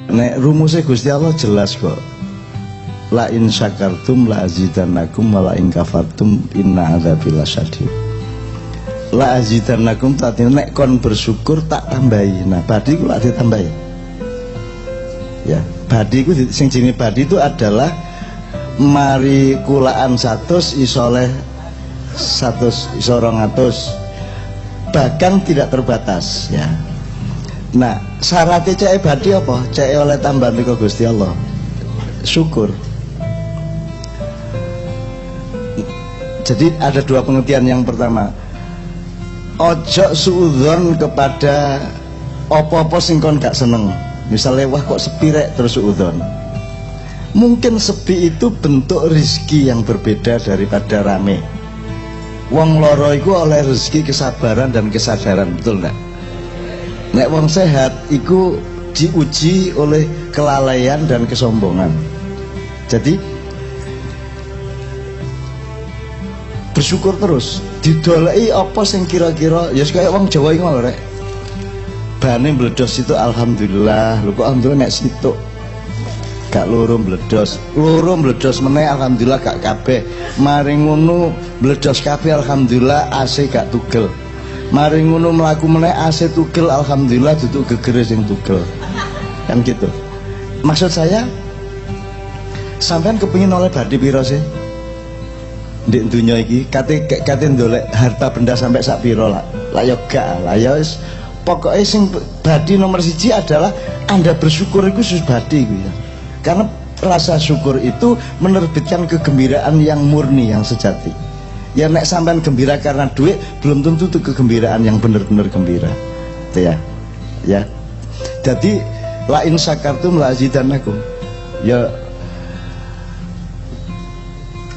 Nek rumusnya Gusti Allah jelas kok. La in syakartum la azidannakum wa la in kafartum inna adzabi lasyadid. La azidannakum tadi nek kon bersyukur tak tambahi. Nah, badi ku lak ditambahi. Ya, badi ku sing jenenge badi itu adalah mari kulaan 100 isoleh 100 iso 200 bahkan tidak terbatas ya. Nah, syaratnya cek badi apa? Cek oleh tambahan niku Gusti Allah. Syukur. Jadi ada dua pengertian. Yang pertama, ojo suudzon kepada opo-opo sing kon gak seneng. Misalnya wah kok sepi rek terus suudzon. Mungkin sepi itu bentuk rizki yang berbeda daripada rame. Wong loro iku oleh rezeki kesabaran dan kesadaran, betul enggak? Nek wong sehat iku diuji oleh kelalaian dan kesombongan. Jadi bersyukur terus, didoleki apa sing kira-kira ya kaya wong Jawa iki ngono rek. Bane meledos itu alhamdulillah, lho kok alhamdulillah nek situk gak loro meledos meneh alhamdulillah gak kabeh. Mari ngono meledos kabeh alhamdulillah AC gak tugel. Mari ngono mlaku meneh AC tugel alhamdulillah duduk gegere sing tugel. Kan gitu. Maksud saya sampean kepengin oleh badhe pira sih? Ndek dunya iki kate ndolek harta benda sampai sak pira lah. Lah ya gak lah ya wis pokoke sing badhe nomor 1 adalah Anda bersyukur iku sus badhe iku ya. Karena rasa syukur itu menerbitkan kegembiraan yang murni, yang sejati. Ya nek sampean gembira karena duit belum tentu itu kegembiraan yang benar-benar gembira. Itu ya. Ya. Jadi la in syakartum la azidannakum. Ya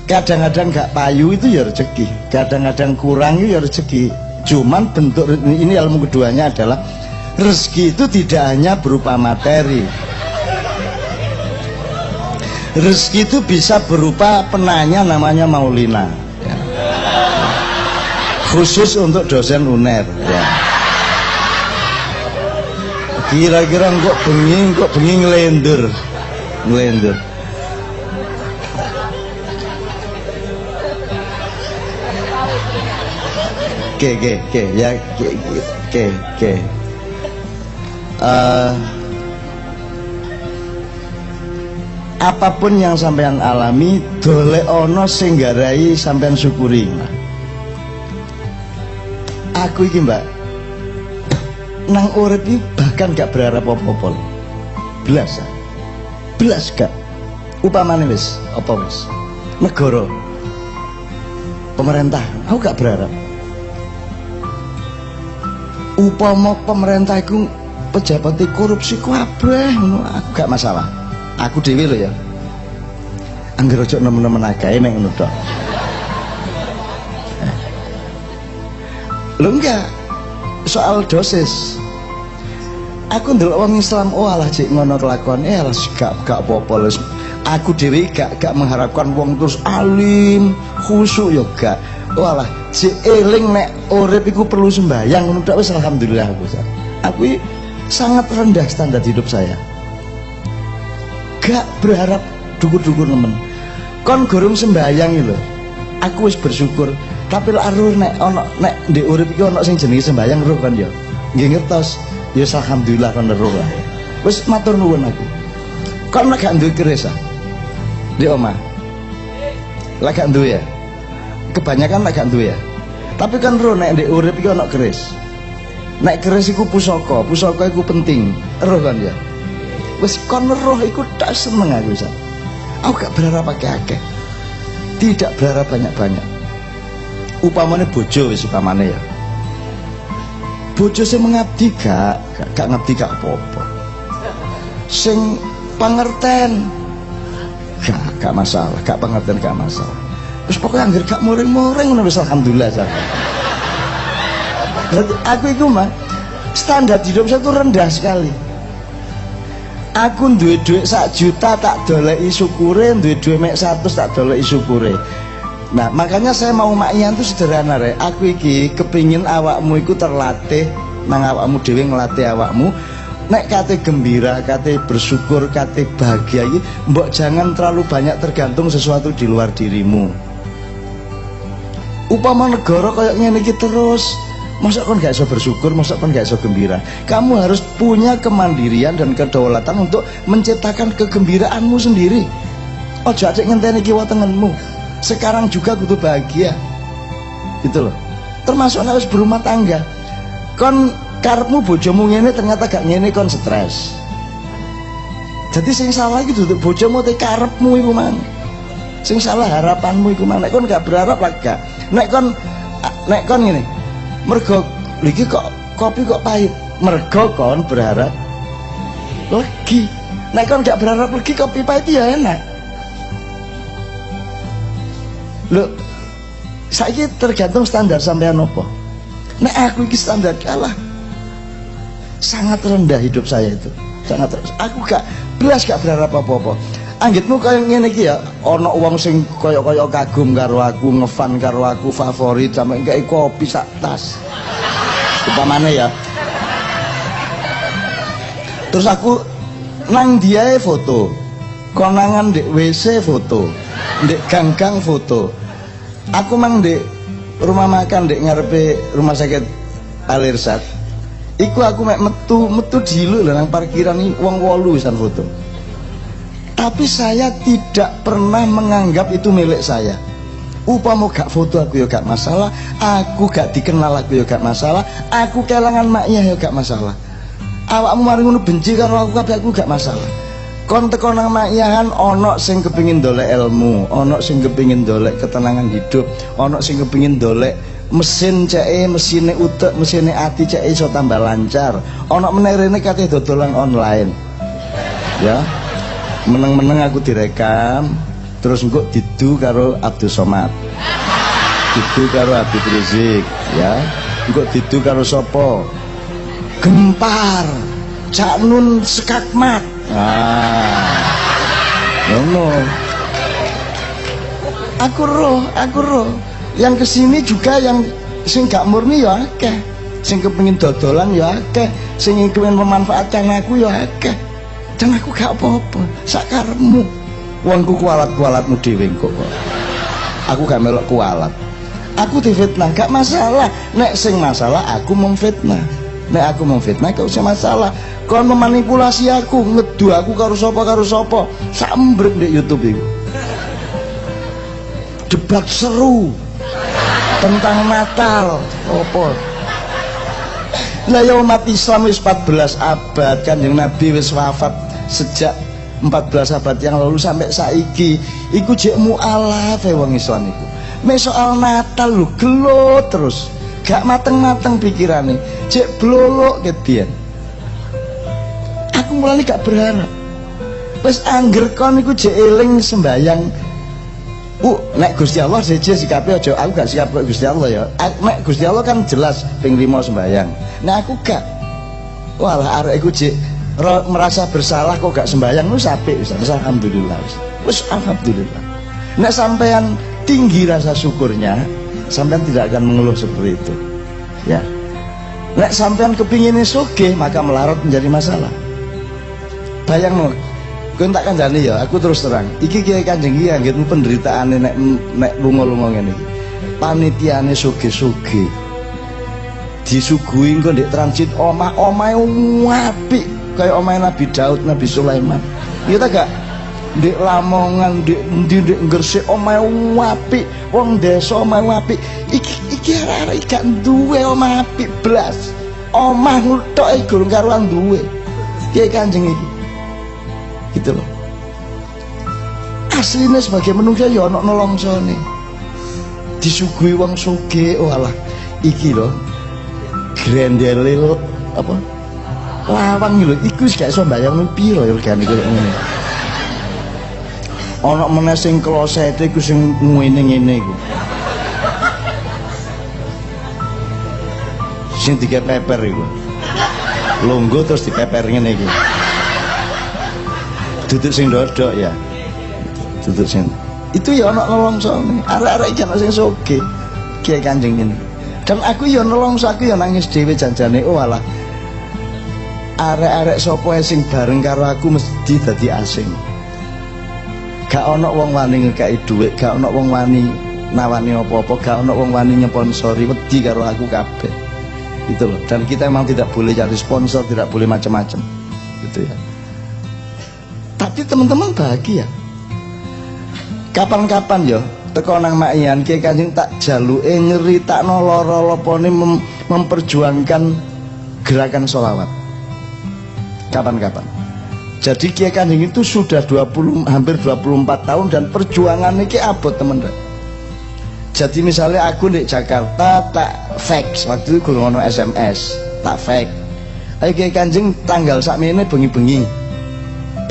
kadang-kadang gak payu itu ya rezeki, kadang-kadang kurang itu ya rezeki. Cuman bentuk ini ilmu keduanya adalah rezeki itu tidak hanya berupa materi. Rezeki itu bisa berupa penanya namanya Maulina ya. Khusus untuk dosen UNER ya. Kira-kira kok bengi ngelendur Oke ya oke. Apapun yang sampean alami dolek ono sing nggarai sampean syukuri. Aku iki mbak nang urip iki bahkan gak berharap apa-apa. Belas gak. Upamane wis apa wis negara pemerintah aku gak berharap. Upama pemerintah iku pejabat korupsi kabeh ngono aku gak masalah. Aku dhewe lho ya. Angger ojo nemen-nemen akae nek ngono tok. Lho enggak. Soal dosis. Aku ndelok wong Islam oh alah cek ngono kelakuan alah gak apa-apa lho. Aku dhewe gak mengharapkan wong terus alim, khusyuk ya gak. Oh alah cek eling nek urip iku perlu sembahyang ngono tok wis alhamdulillah aku. Aku sangat rendah standar hidup saya. Gak berharap dukur-dukur nemen. Kon gorong sembahyang lho. Aku wis bersyukur. Tapi lek aruh nek ana nek ndek urip iki ana sing jenenge sembahyang roh kan ya. Nggih ngertos. Ya alhamdulillah kan roh lah. Wis matur nuwun aku. Kon nek gak duwe keris ah. Di omah. Lek gak duwe ya. Kebanyakan lek gak duwe ya. Tapi kan roh nek ndek urip iki ana keris. Nek keris iku pusaka iku penting. Roh kan ya. Wis kon roh iku tak seneng aku Ustaz. Aku gak berharap akeh-akeh. Tidak berharap banyak-banyak. Upamane bojo wis upamane ya. Bojo sing mengabdi gak ngabdi gak apa-apa. Sing pangerten gak masalah, gak pangerten gak masalah. Terus pokoknya anggere gak muring-muring ngono wis alhamdulillah Ustaz. Aku iku mah standar hidup saya itu rendah sekali. Aku duwe duit 1 juta tak doleki syukure, duwe duit mek 100 tak doleki syukure. Nah makanya saya mau maknya itu sederhana rek. Aku iki kepingin awakmu iku terlatih nang awakmu dhewe ngelatih awakmu nek kate gembira, kate bersyukur, kate bahagia iki mbok jangan terlalu banyak tergantung sesuatu di luar dirimu. Upama negara kayak ngene iki terus, masa kon gak iso bersyukur, masa kon gak iso gembira. Kamu harus punya kemandirian dan kedaulatan untuk menciptakan kegembiraanmu sendiri. Ojo acek ngenteni kiwa tengenmu. Sekarang juga kudu bahagia. Gitu loh. Termasuk nek wis berumah tangga. Kon karepmu bojomu ngene ternyata gak ngene kon stres. Jadi sing salah iki dudu bojomu te karepmu iku mang. Sing salah harapanmu iku mang. Nek kon gak berharap lah gak. Nek kon ngene. Mergo iki kok kopi kok pahit. Mergo kon berharap legi. Nek kon gak berharap legi kopi pahit ya enak. Loh, saiki tergantung standar sampean apa. Nek aku iki standar kalah. Sangat rendah hidup saya itu, sangat aku gak belas gak berharap apa-apa. Anggitmu kaya ngene iki ya, ana wong sing kaya-kaya kagum karo aku, ngefan karo aku, favorit sampe ngek kopi sak tas. Upamane ya. Terus aku nang diae foto, konangan ndek WC foto, ndek gang-gang foto. Aku mang ndek rumah makan ndek ngarepe rumah sakit Al-Irsad. Iku aku mek metu dulu lho nang parkiran iki wong 8 wisan foto. Tapi saya tidak pernah menganggap itu milik saya. Upama gak foto aku ya gak masalah, aku gak dikenal aku ya gak masalah, aku kelangan maknya ya gak masalah. Awakmu mari ngono benci karo aku kabeh aku gak masalah. Kon teko nang makyahan ana sing kepengin ndolek ilmu, ana sing kepengin ndolek ketenangan hidup, ana sing kepengin ndolek mesin ceke, mesine utek, mesine ati ceke iso tambah lancar. Ana meneh rene kateh dodolan online. Ya. Meneng-meneng aku direkam, terus engko didu karo Abdul Somad. Didu karo Habib Rizik, ya. Engko didu karo sapa? Gempar. Cak Nun Sekakmat. Ngono. Aku roh. Yang kesini juga yang sing gak murni ya akeh, sing kepengin dodolan ya akeh, sing kepengin memanfaatkan aku ya akeh. Dan aku gak apa-apa, sak karepmu. Wongku kualat-kualatmu dhewe kok. Aku gak melok kualat. Aku difitnah gak masalah. Nek sing masalah aku memfitnah. Nek aku memfitnah gak usah masalah. Kon memanipulasi aku, ngedu aku karo sapa. Sak embrek ndek YouTube iku. Debat seru tentang Natal opo. Lah ya umat Islam wis 14 abad, Kanjeng Nabi wis wafat sejak 14 abad yang lalu sampai saiki. Iku jek mualaf wong Islam iku. Mek soal Natal lho gelut terus. Gak mateng-mateng pikirane. Jek blolok ket biyen. Aku mulane gak berharap. Wis angger kon iku jek eling sembayang. Nek Gusti Allah seje sikape aja aku gak sikap kok Gusti Allah ya. Nek Gusti Allah kan jelas ping 5 sembayang. Nek aku gak. Walah arek iku jek merasa bersalah kok gak sembayang wis apik wis alhamdulillah. Wis alhamdulillah. Nek sampean tinggi rasa syukurnya, sampean tidak akan mengeluh seperti itu. Ya. Nek sampean kepingin sugih maka melarat menjadi masalah. Bayangno kowe tak kandhani ya, aku terus terang. Iki Kiai Kanjeng iki anggitmu penderitaane nek lunga-lunga ngene iki. Panitiane sugih-sugih. Disuguhi engko ndek transit omah-omahe apik kaya omahe Nabi Daud, Nabi Sulaiman. Iya ta gak? Ndek Lamongan, ndek Gresik omahe apik, wong desa omahe apik. Iki arek gak duwe omah apik blas. Omah nguthoke gurung karuan duwe. Kiai Kanjeng iki. Gitu loh. Aslinya sebagai manusia ya ana nolongsone. Disuguhi wong sugih, walah iki lho. Grendelil apa? Lawang lho, iku wis gak iso mbayang piro ya regane koyo ngene. Ana meneh sing klosete iku sing ngene-ngene iku. Sing dikepeper iku. Longgo terus dipeper ngene iki. Duduk sing dodok ya. Duduk sing. Itu ya ana nolongsone. Arek-arek iki ana sing sugih. Kiai Kanjeng ini. Dan aku ya nolongso, aku ya nangis dhewe janjane. Oh alah. arek-arek sapa sing bareng karo aku mesti dadi asing. Gak ono wong wani ngekeki dhuwit, gak ono wong wani nawani apa-apa, gak ono wong wani nyponsori, wedi karo aku kabeh. Gitu loh. Dan kita memang tidak boleh cari sponsor, tidak boleh macam-macam. Gitu ya. Tapi teman-teman bahagia. Kapan-kapan ya teko nang Mak Ian Kiai Kanjeng tak jaluke nyeritakno lara-lapane memperjuangkan gerakan sholawat. Kapan-kapan. Jadi Kiai Kanjeng itu sudah hampir 24 tahun dan perjuangannya ini abot teman-teman. Jadi misalnya aku di Jakarta tak fax, waktu itu guru ngono SMS, tak fax. Ayo Kiai Kanjeng tanggal sakmene bengi-bengi.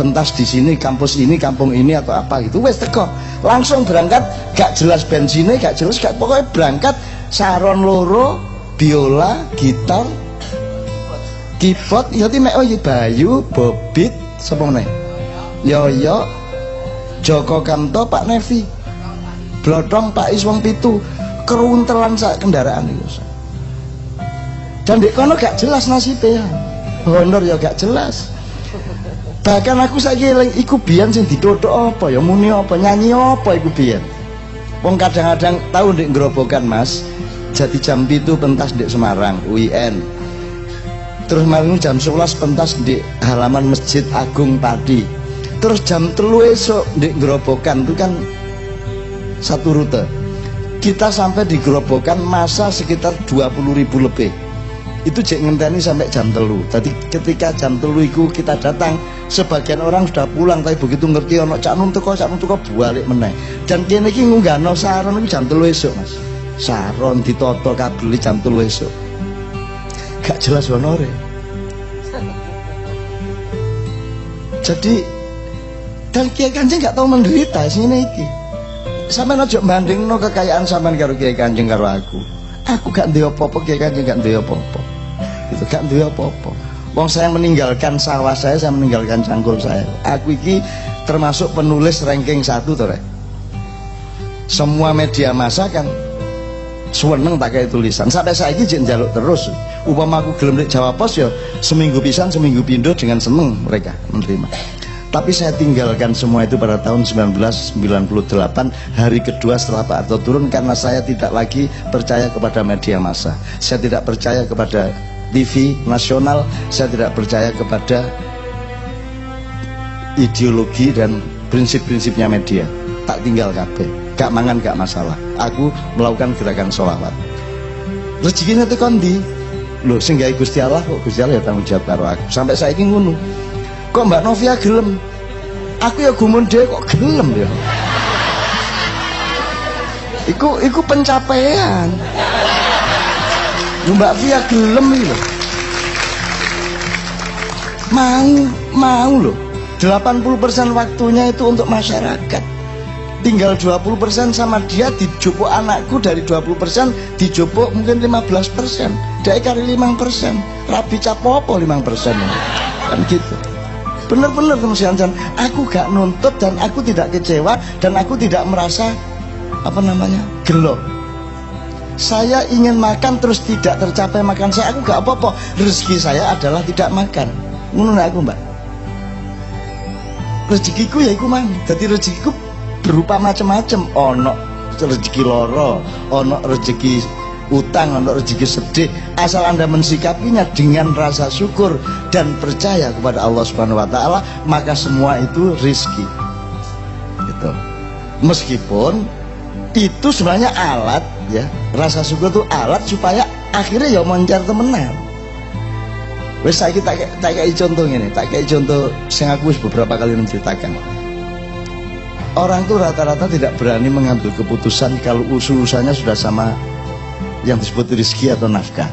Pentas di sini, kampus ini, kampung ini atau apa gitu. Wes teko, langsung berangkat, gak jelas bensinnya, gak jelas, gak pokoknya berangkat saron loro, biola, gitar, keyboard, ya mek Bayu, Bobit, sapa meneh? Yoyo, Joko Kamto, Pak Nevi. Blodong Pak Iswong Pitu, keruntelan sak kendaraan itu. Dan di kono gak jelas nasibnya. Honor ya gak jelas. Bahkan aku saiki eling iku biyen sing ditodhok apa ya, muni apa, nyanyi apa iku biyen. Wong kadang-kadang tau ndek Grobogan Mas. Jadi jam 7 pentas di Semarang, UIN. Terus malam jam 11 pentas di halaman Masjid Agung Padi. Terus jam 3 esok di Grobogan itu kan satu rute. Kita sampai di Grobogan masa sekitar 20.000 lebih. Itu jek ngenteni sampai jam 3. Tadi ketika jam 3 itu kita datang, sebagian orang sudah pulang, tapi begitu ngerti ono cak nun teko balik meneh. Dan kene iki ngunggahno saron iku jam 3 esuk, Mas. Saron ditoto kabel jam 3 esuk. Gak jelas honore. Jadi dan Kiai Kanjeng gak tahu menderita sini iki. Sampeyan aja bandingno kekayaan sampean karo Kiai Kanjeng karo aku. Aku gak duwe apa-apa, Kiai Kanjeng gak duwe apa-apa. Itu gak duwe apa-apa. Wong saya meninggalkan sawah saya meninggalkan cangkul saya. Aku iki termasuk penulis ranking 1 to, Rek. Semua media massa kan seneng tak kayak tulisan. Sampai saiki jek njaluk terus. Upama aku gelem nek Jawa Pos ya seminggu pisan, seminggu pindho dengan seneng mereka menerima. Tapi saya tinggalkan semua itu pada tahun 1998, hari kedua setelah Pak Harto turun, karena saya tidak lagi percaya kepada media massa. Saya tidak percaya kepada TV nasional, saya tidak percaya kepada ideologi dan prinsip-prinsipnya media. Tak tinggal kabeh, gak mangan gak masalah. Aku melakukan gerakan sholawat. Rezekinya itu kondi, loh sing gawe Gusti Allah kok Gusti Allah ya tanggung jawab karo aku. Sampai saiki ngono. Kok Mbak Novia gelem? Aku ya gumun dhewe kok gelem ya. Iku pencapaian. Mbak Via gelem iki lho. Mau lho. 80% waktunya itu untuk masyarakat. Tinggal 20% sama dia dijupuk anakku, dari 20% dijupuk mungkin 15%. Dia kali 5%. Rabi capopo 5%. Kan gitu. Bener-bener teman-teman, aku gak nuntut dan aku tidak kecewa dan aku tidak merasa gelo. Saya ingin makan terus tidak tercapai makan saya, aku gak apa-apa. Rezeki saya adalah tidak makan. Ngono aku, Mbak. Rezekiku ya iku mang. Dadi rezekiku berupa macam-macam. Ono rezeki loro, ono rezeki utang, ono rezeki sedih. Asal Anda mensikapinya dengan rasa syukur dan percaya kepada Allah Subhanahu wa taala, maka semua itu rezeki. Gitu. Meskipun itu sebenarnya alat ya, rasa syukur itu alat supaya akhirnya ya moncar temenan. Wes saiki tak kayak contoh ini, tak kayak contoh sing aku beberapa kali menceritakan. Orang tuh rata-rata tidak berani mengambil keputusan kalau urusannya sudah sama yang disebut rezeki atau nafkah.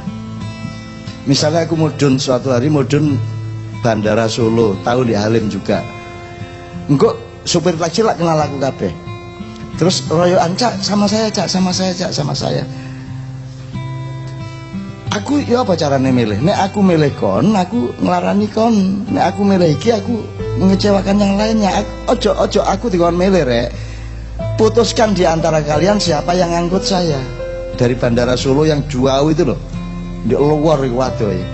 Misalnya aku mudun suatu hari, mudun Bandara Solo, tahu di Halim juga. Engkau supir taksi lah kenal aku kabeh. Terus royoan cak sama saya, cak sama saya, cak sama saya. Aku ya apa caranya milih? Nek aku milih kon, aku ngelarani kon. Nek aku milih iki, aku mengecewakan yang lainnya. Ojo aku dikon milih, Rek. Putuskan di antara kalian siapa yang ngangkut saya dari Bandara Solo yang jauh itu loh, di luar waduh ya.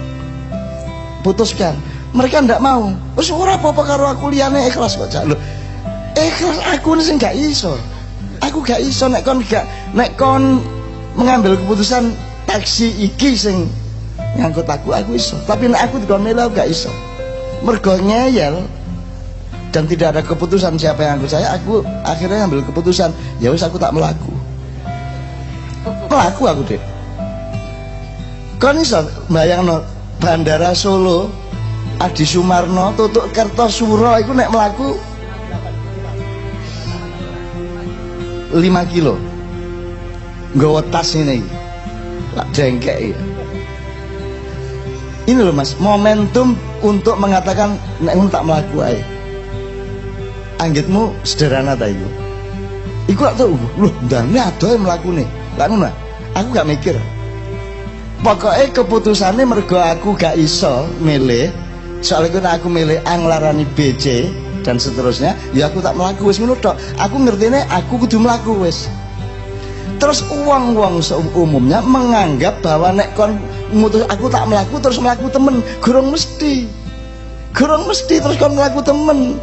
Putuskan. mereka ndak mau. Wis ora apa-apa karo aku, liyane ikhlas kok Cak. Lho, ikhlas aku sing gak iso. Aku gak iso nek kon mengambil keputusan taksi iki sing ngangkut aku iso. Tapi nek aku dikon milih aku gak iso. Mergo ngeyel dan tidak ada keputusan siapa yang angkut saya, aku akhirnya ngambil keputusan, ya wis aku tak melaku aku deh. Kon iso bayangno Bandara Solo Adi Sumarno tutuk Kertosuro iku nek melaku 5 kilo nggawa tas ini lak jengkek ya. Ini loh Mas, momentum untuk mengatakan nek tak melaku ae. Anggitmu sederhana ta iku. Iku lak tuh, lho ndane adoh mlakune. Lak ngono. Aku gak mikir. Pokoknya keputusannya mergo aku gak iso milih. Soalnya aku milih anglarani BC dan seterusnya, ya aku tak mlaku wis ngono tok. Aku ngertine aku kudu mlaku wis. Terus uang-uang umumnya menganggap bahwa nek kon ngutus aku tak mlaku terus mlaku temen. Gurung mesti terus kon mlaku temen.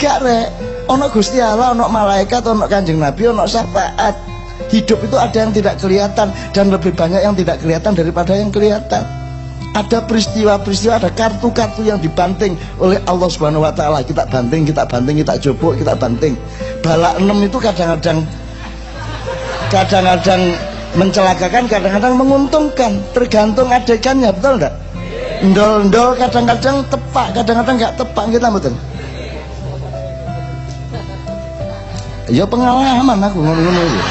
Gak rek, ono Gusti Allah, ono malaikat, ono Kanjeng Nabi, ono syafaat. Hidup itu ada yang tidak kelihatan dan lebih banyak yang tidak kelihatan daripada yang kelihatan. Ada peristiwa-peristiwa, ada kartu-kartu yang dibanting oleh Allah Subhanahu wa taala. Kita banting, kita jobok, kita banting. Balak 6 itu kadang-kadang mencelakakan, kadang-kadang menguntungkan, tergantung adegannya, betul enggak? Ndol-ndol kadang-kadang tepak, kadang-kadang enggak tepak, kita betul. Ya pengalaman aku ngono-ngono itu.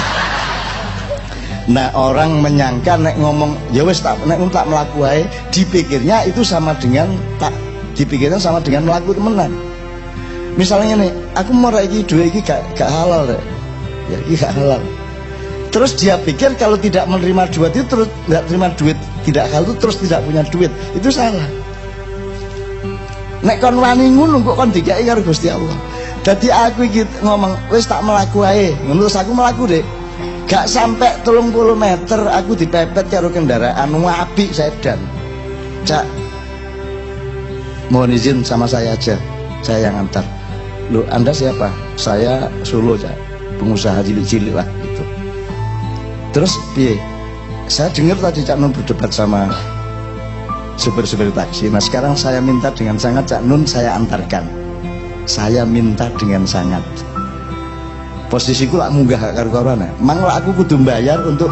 Nah, orang menyangka nek ngomong ya wis tak nek tak mlaku ae, dipikirnya itu sama dengan mlaku temenan. Misalnya nih, aku mau iki duit iki gak halal deh. Ya iki gak halal. Terus dia pikir kalau tidak menerima duit itu terus tidak terima duit tidak halal itu terus tidak punya duit. Itu salah. Nek kon wani ngono kok kon dikai karo Gusti Allah. Jadi aku iki ngomong wis tak mlaku ae. Ngono terus aku mlaku deh. Gak sampai 30 meter aku dipepet karo kendaraan apik sedan. Cak, mohon izin sama saya aja, saya yang antar. Loh, Anda siapa? Saya Solo, Cak, pengusaha cilik-cilik lah gitu. Terus piye? Saya dengar tadi Cak Nun berdebat sama supir-supir taksi. Nah sekarang saya minta dengan sangat Cak Nun saya antarkan. Saya minta dengan sangat. Posisiku lak munggah karo-karoan. Mang lak aku kudu bayar untuk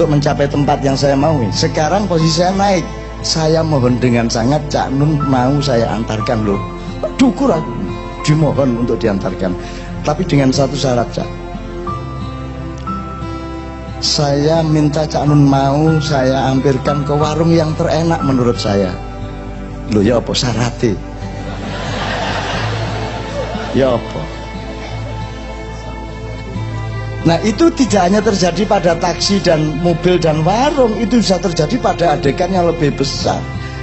mencapai tempat yang saya mau. Sekarang posisi saya naik. Saya mohon dengan sangat Cak Nun mau saya antarkan loh. Dukur aku dimohon untuk diantarkan. Tapi dengan satu syarat, Cak. Saya minta Cak Nun mau saya hampirkan ke warung yang terenak menurut saya. Loh ya apa syaratnya? Ya apa? Nah itu tidak hanya terjadi pada taksi dan mobil dan warung, itu bisa terjadi pada adegan yang lebih besar.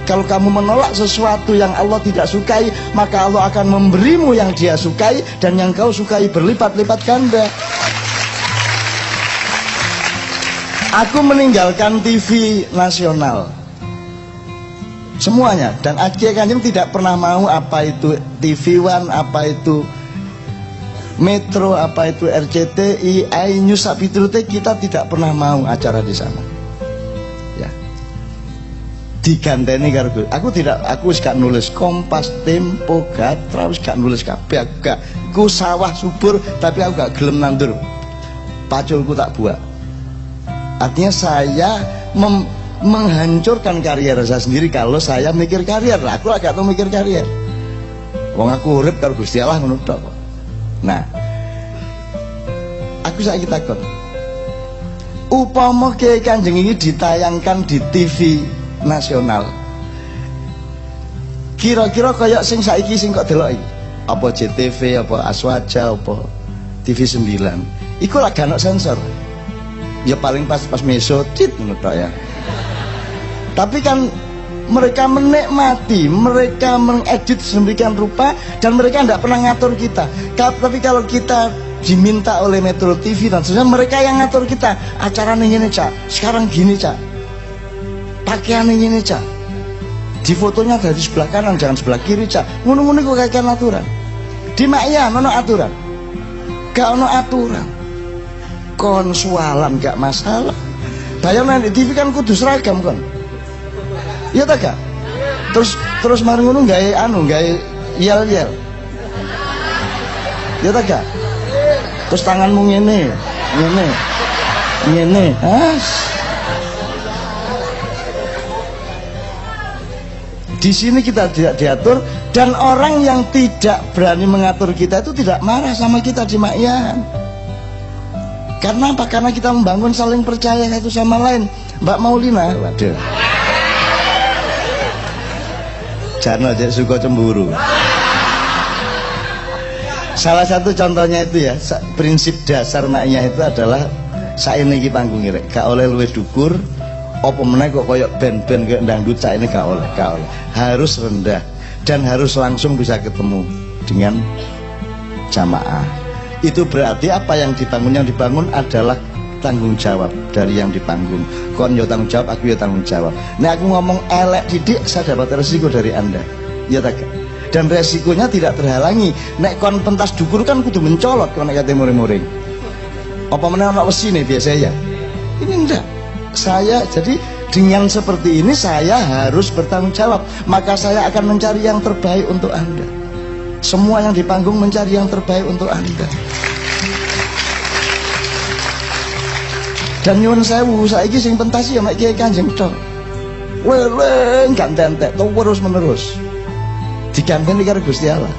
Kalau kamu menolak sesuatu yang Allah tidak sukai, maka Allah akan memberimu yang Dia sukai, dan yang kau sukai berlipat-lipat ganda. Aku meninggalkan TV nasional semuanya, dan Kiai Kanjeng tidak pernah mau apa itu TV One, apa itu Metro, apa itu RCTI, iNews, Sapitrute, kita tidak pernah mau acara di sana. Ya. Diganteni karo aku tidak, aku gak nulis Kompas, Tempo, Gatra, gak nulis kabeh, aku gak. Ku sawah subur tapi aku gak gelem nandur. Paculku tak buat. Artinya saya menghancurkan karier saya sendiri kalau saya mikir karier. Lah aku gak tau mikir karier. Wong aku urip karo Gusti Allah ngono tok kok. Nah, aku saiki takon. Upama Kiai Kanjeng ini ditayangkan di TV nasional. Kira-kira kayak sing saiki sing kok delok iki. Apa JTV, apa Aswaja, apa TV 9. Iku lagi ana sensor. Ya paling pas meso tit ngono tok ya. Tapi kan mereka menikmati, mereka mengedit sedemikian rupa, dan mereka tidak pernah ngatur kita. Tapi kalau kita diminta oleh Metro TV dan sebenarnya mereka yang ngatur kita, acara ini Cak, sekarang gini Cak. pakaian ini cak, di fotonya dari sebelah kanan jangan sebelah kiri cak, ngono-ngono kok kayak aturan. Di makya ono aturan, gak ono aturan, konsualan gak masalah. Bayang di TV kan kudu seragam kan, iya tak gak? Terus mari ngono gawe yel-yel, iya tak gak? Terus tanganmu ngene, Di sini kita tidak diatur, dan orang yang tidak berani mengatur kita itu tidak marah sama kita di makyan. Karena apa? Karena kita membangun saling percaya satu sama lain. Mbak Maulina, waduh, jangan aja suka cemburu. Salah satu contohnya itu ya, prinsip dasar maknya itu adalah saene iki panggung rek, gak oleh luwih dukur, apa meneh kok koyok band-band kayak dangdut saene gak oleh. Harus rendah dan harus langsung bisa ketemu dengan jamaah. Itu berarti apa yang dibangun adalah tanggung jawab dari yang dipanggung. Kon yo tanggung jawab, aku yo tanggung jawab. Nah aku ngomong elek didik, saya dapat resiko dari Anda. Ya tak? Dan resikonya tidak terhalangi. Nek kon pentas dukur kan kudu mencolot kon nek kate muring-muring. Apa meneh ana wesine biasa ya? Ini enggak. Saya jadi dengan seperti ini saya harus bertanggung jawab. Maka saya akan mencari yang terbaik untuk Anda. Semua yang di panggung mencari yang terbaik untuk Anda. Dan nyuwun sewu, saiki sing pentas ya mek Kiai Kanjeng tok. Weleng gantentek terus menerus. Diganteni karo Gusti Allah.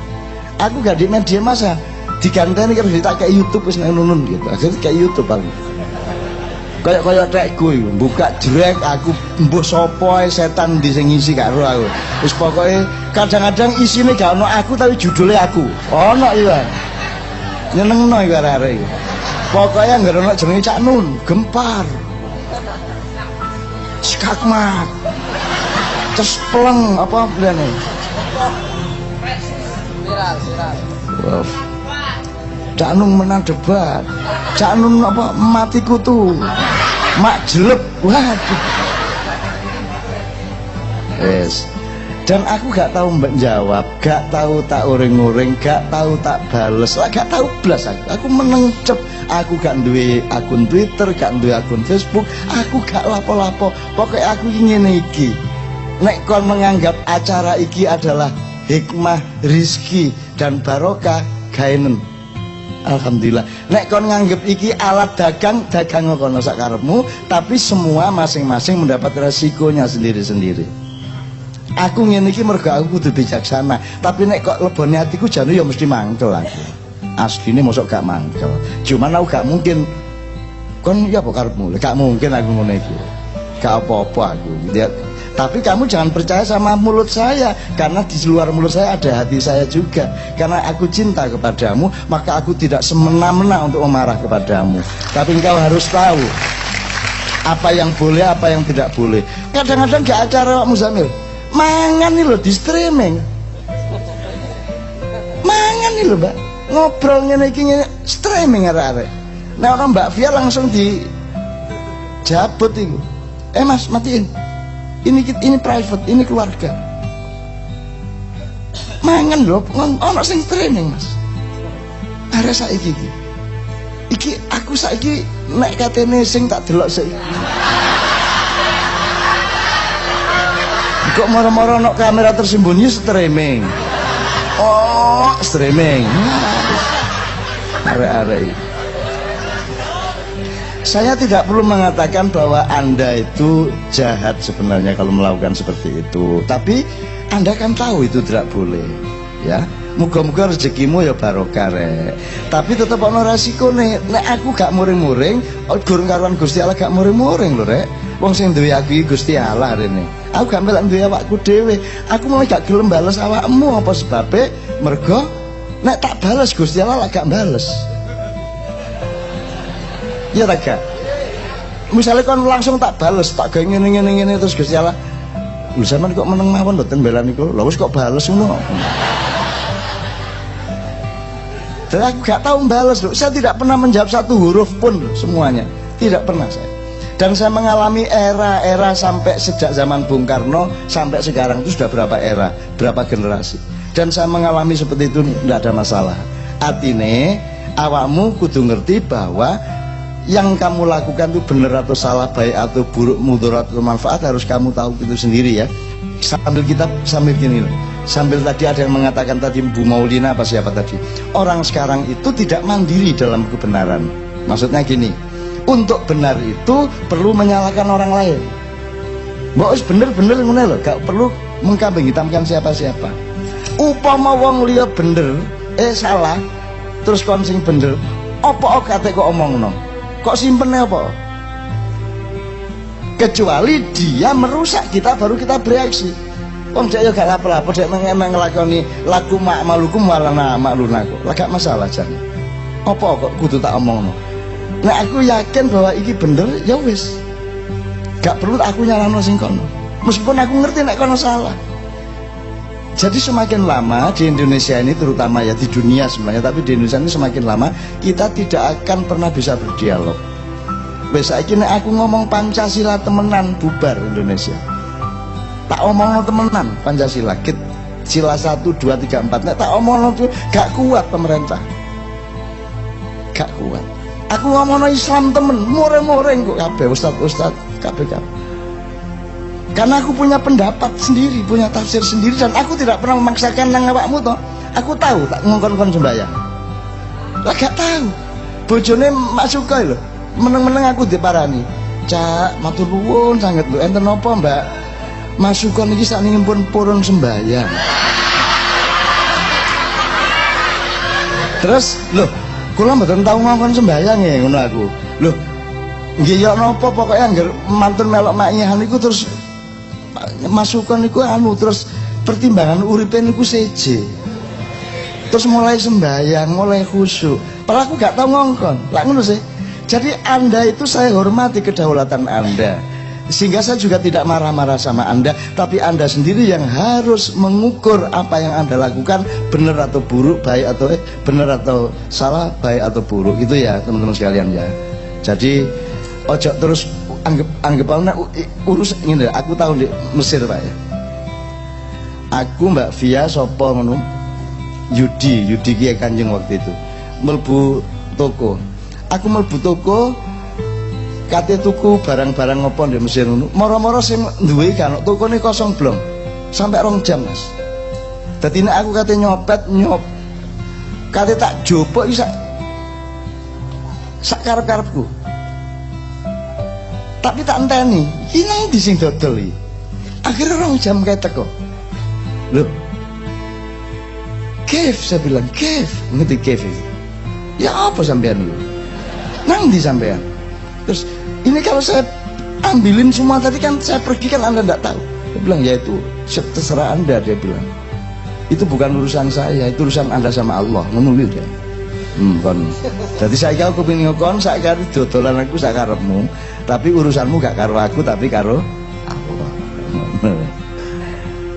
Aku gak di media massa, diganteni karo tak kayak YouTube wis nunun gitu. Akhirnya kayak YouTube aku. Kayak tekku iku, buka jrek aku mbuh sapa setan di sing ngisi karo aku. Wis pokoke kadang-kadang isine gak ono aku tapi judulnya aku. Ono iya. Nyenengno iku arek-arek iku. Pokoke anggere ono jenenge Cak Nun, gempar. Skakmat. Terus peleng apa brene? Viral. Wow. Cak Nun menang debat. Cak Nun apa mati kutu. Mak jelek. Waduh. Yes. Dan aku gak tahu mbak jawab, gak tahu tak uring-uring, gak tahu tak bales, gak tahu blas aku. Aku menengcep, aku gak duwe akun Twitter, gak duwe akun Facebook, aku gak lapo-lapo. Pokoknya aku ingin iki. Nek kon menganggap acara iki adalah hikmah, rizki dan barokah, gaenen. Alhamdulillah. Nek kon nganggep iki alat dagang kono sak karepmu, tapi semua masing-masing mendapat resikonya sendiri-sendiri. Aku ngene iki mergo aku kudu bijaksana, tapi nek kok lebone atiku jane ya mesti mangkel aku. Asline mosok gak mangkel. Cuman aku gak mungkin kon ya apa karepmu? Gak mungkin aku ngono iki. Gak apa-apa aku. Ya, tapi kamu jangan percaya sama mulut saya, karena di luar mulut saya ada hati saya juga. Karena aku cinta kepadamu, maka aku tidak semena-mena untuk memarah kepadamu. Tapi engkau harus tahu apa yang boleh, apa yang tidak boleh. Kadang-kadang gak acara Pak Muzamil. Mangan nih loh di streaming. Mangan nih loh Mbak. Ngobrol ngene iki streaming arek-arek. Nah orang Mbak Fia langsung di jabut itu. Mas matiin. Ini private, ini keluarga. Mangan loh, ono sing streaming Mas. Arek saiki iki. Iki aku saiki nek katene sing tak delok saiki. Kok moro-moro no kamera tersembunyi streaming. Oh, streaming. Arek-arek. Saya tidak perlu mengatakan bahwa Anda itu jahat sebenarnya kalau melakukan seperti itu. Tapi Anda kan tahu itu tidak boleh, ya. Muga-muga rezekimu ya barokah rek. Tapi tetap ono resiko nih. Nek aku gak muring-muring, gurung karuan Gusti Allah gak muring-muring lho rek. Wong sing duwe aku iki Gusti Allah rene. Aku gak melak duwe awakku dhewe. Aku mulai gak gelem bales awakmu apa sebabe? Mergo nek tak bales Gusti Allah gak bales. Iya tak gak? Misalnya kon langsung tak bales, tak gawe ngene terus Gusti Allah. Lho sampean kok meneng mawon mboten belan niku. Lha wis kok bales ngono. Dan aku gak tahu bales loh. Saya tidak pernah menjawab satu huruf pun loh, semuanya. Tidak pernah saya. Dan saya mengalami era-era sampai sejak zaman Bung Karno sampai sekarang itu sudah berapa era, berapa generasi. Dan saya mengalami seperti itu tidak ada masalah. Artinya awakmu kudu ngerti bahwa yang kamu lakukan itu benar atau salah, baik atau buruk, mudarat atau manfaat, harus kamu tahu itu sendiri ya. Sambil gini loh. Sambil tadi ada yang mengatakan tadi Bu Maulina apa siapa tadi, orang sekarang itu tidak mandiri dalam kebenaran. Maksudnya gini, untuk benar itu perlu menyalahkan orang lain. Mbok bener-bener ngono lho, gak perlu mengkambing hitamkan siapa-siapa. Upama wong liya bener, salah, terus kon sing bener, apa kate kok omongno? Kok simpene apa? Kecuali dia merusak kita baru kita bereaksi. Wong dia gak apa-apa, dia ngelakoni laku malukum walana maklunaku. Lah gak masalah jan. Apa kok kudu tak omongno? Nah aku yakin bahwa iki bener, ya wis. Gak perlu aku nyalahno sing kono. Meskipun aku ngerti nek kono salah. Jadi semakin lama di Indonesia ini, terutama ya di dunia sebenarnya, tapi di Indonesia ini semakin lama kita tidak akan pernah bisa berdialog. Wis saiki nek aku ngomong Pancasila temenan bubar Indonesia. Tak omongno temenan Pancasila. Sila 1 2 3 4. Nek tak omongno tuh gak kuat pemerintah. Gak kuat. Aku ngomongno Islam temen, more-more kok kabeh ustaz kabeh. Karena aku punya pendapat sendiri, punya tafsir sendiri, dan aku tidak pernah memaksakan nang awakmu toh. Aku tahu tak ngongkon-ngongkon sembahyang. Lah gak tahu. Bojone Mak Sukoi lho, meneng-meneng aku diparani. Cak, matur nuwun sanget lho, enten napa Mbak? Mas Sukon iki sakniki pun purun sembahyang. Terus lho, kula mboten tau ngongkon sembahyang ya ngono aku. Lho, nggih ya napa pokoke anggere mantun melok makihan niku terus masukkan niku terus pertimbangan uripe niku seje. Terus mulai sembahyang, mulai khusyuk. Padahal aku gak tau ngongkon. Lah ngono sih. Jadi Anda itu saya hormati kedaulatan Anda. Sehingga saya juga tidak marah-marah sama Anda, tapi Anda sendiri yang harus mengukur apa yang Anda lakukan benar atau buruk, baik atau benar atau salah, baik atau buruk. Itu ya teman-teman sekalian ya. Jadi ojo terus anggap urus ini. Aku tahu di Mesir Pak ya. Aku Mbak Via sopo ngono, Yudi Kiai Kanjeng waktu itu melbu toko. Aku melbu toko, kate tuku barang-barang ngopo di Mesir ngono. Moro-moro sing duwe kan tokone kosong blong. Sampai 2 jam, Mas. Dadi nek aku kate kate tak jopok iki sak karep-karepku. Tapi tak enteni, iki nang ndi sing dodol iki. Akhirnya 2 jam kae teko. Loh. Kef, saya bilang, Kef, ngerti Kef itu. Ya apa sampean itu? Nang ndi sampean? Terus ini kalau saya ambilin semua tadi kan saya pergi kan Anda tidak tahu. Dia bilang ya itu terserah Anda, dia bilang. Itu bukan urusan saya, itu urusan Anda sama Allah. Menunggu dia. Kon. Jadi saya aku pengin ngokon, saya karo dodolan aku sak karepmu, tapi urusanmu gak karo aku tapi karo Allah.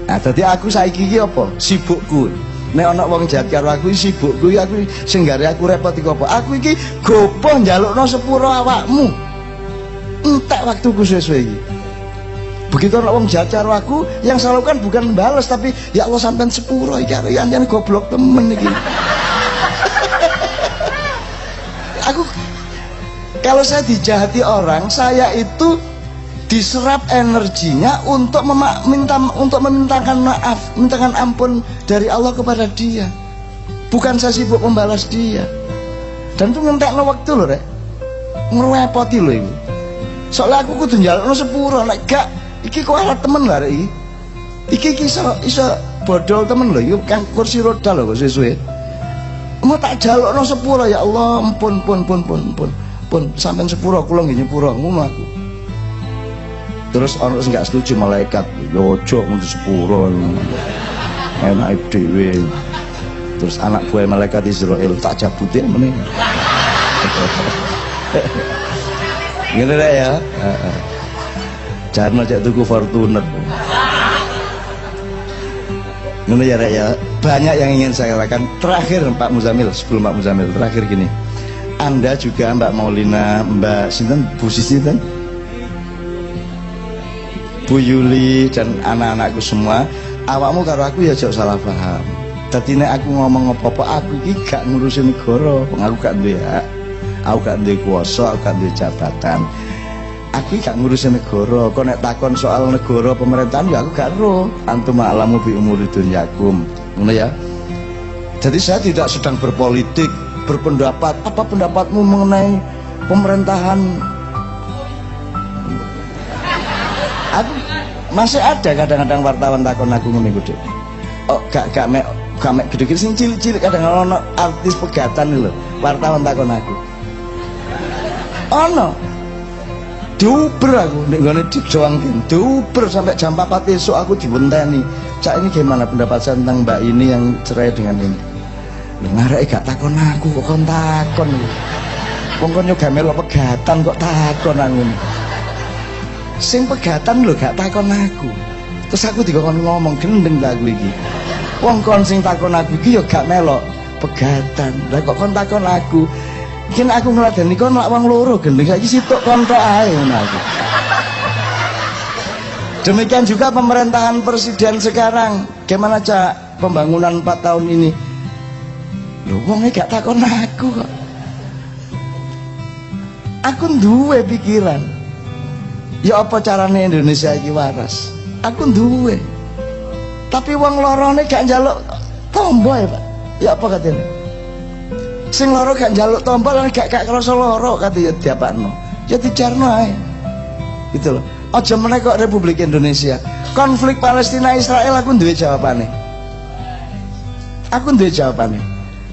Nah, dadi aku saiki iki apa? Sibukku. Nek ana wong jahat karo aku sibukku iki aku sing gare aku repot iki apa? Aku iki gopoh njalukno sepuro awakmu. Entek waktuku sesuai iki. Begitu ana wong jahat karo aku, yang saya lakukan bukan balas tapi ya Allah sampean sepuro iki karo yen goblok temen iki. Aku kalau saya dijahati orang, saya itu diserap energinya untuk memintakan maaf, mintakan ampun dari Allah kepada dia. Bukan saya sibuk membalas dia. Dan itu ngentekno waktu lho rek. Ngrepoti lho iku. Soalnya aku kudu njalukno sepuro, nek gak iki kok alat temen lho rek iki. Iki iso bodol temen lho, iki kan kursi roda lho kok sesuai. Mau tak jalukno sepuro ya Allah, ampun sampean sepuro kula nggih nyepuro ngono aku. Terus orang sing gak setuju malaikat, yo ojo ngono sepuro. Enak dhewe. Terus anak buah malaikat Israel tak jabutin meneh. Ngene rek ya. Jangan aja tuku Fortuner. Ngono ya rek ya. Banyak yang ingin saya katakan. Terakhir Pak Muzamil, sebelum Pak Muzamil terakhir gini. Anda juga Mbak Maulina, Mbak Sinten, Bu Sisi kan? Bu Yuli dan anak-anakku semua, awakmu karo aku ya jauh salah paham. Dadi nek aku ngomong apa-apa, aku iki gak ngurusin negara, aku gak duwe hak, aku gak duwe kuasa, aku gak duwe jabatan. Aku gak ngurusin negara. Kok nek takon soal negara pemerintahan ya aku gak ero. Antum alamu bi umuri dunyakum. Ngono ya. Jadi saya tidak sedang berpolitik, berpendapat. Apa pendapatmu mengenai pemerintahan? Aku masih ada kadang-kadang wartawan takon aku ngene iku, Dik. Oh, gak mek gede-gede sing cilik-cilik kadang ono artis pegatan lho. Wartawan takon aku. Ono. Diuber aku nek ngene dijoangkin. Diuber sampai jam 4 esuk aku dibenteni. Cak, ini gimana pendapat saya tentang Mbak ini yang cerai dengan ini? Lho ngareke gak takon aku kok kon takon. Wong kon yo gak melok pegatan kok takon aku. Sing pegatan lho gak takon aku. Terus aku dikon ngomong gendeng ta aku iki. Wong kon sing takon aku iki yo gak melok pegatan. Lah kok kon takon aku? Kin aku ngladeni kon lak wong loro gendeng saiki sitok kon tok ae ngono aku. Demikian juga pemerintahan presiden sekarang. Gimana Cak pembangunan 4 tahun ini? Lho wonge gak takon aku kok. Aku duwe pikiran. Ya apa carane Indonesia iki waras? Aku duwe. Tapi wong lorone gak njaluk tombo ya, Pak. Ya apa katanya? Sing loro gak njaluk tombo lan gak krasa loro katanya diapakno. Ya dijarno ae. Gitu loh. Aja meneh kok Republik Indonesia. Konflik Palestina Israel aku duwe jawabane. Aku duwe jawabane.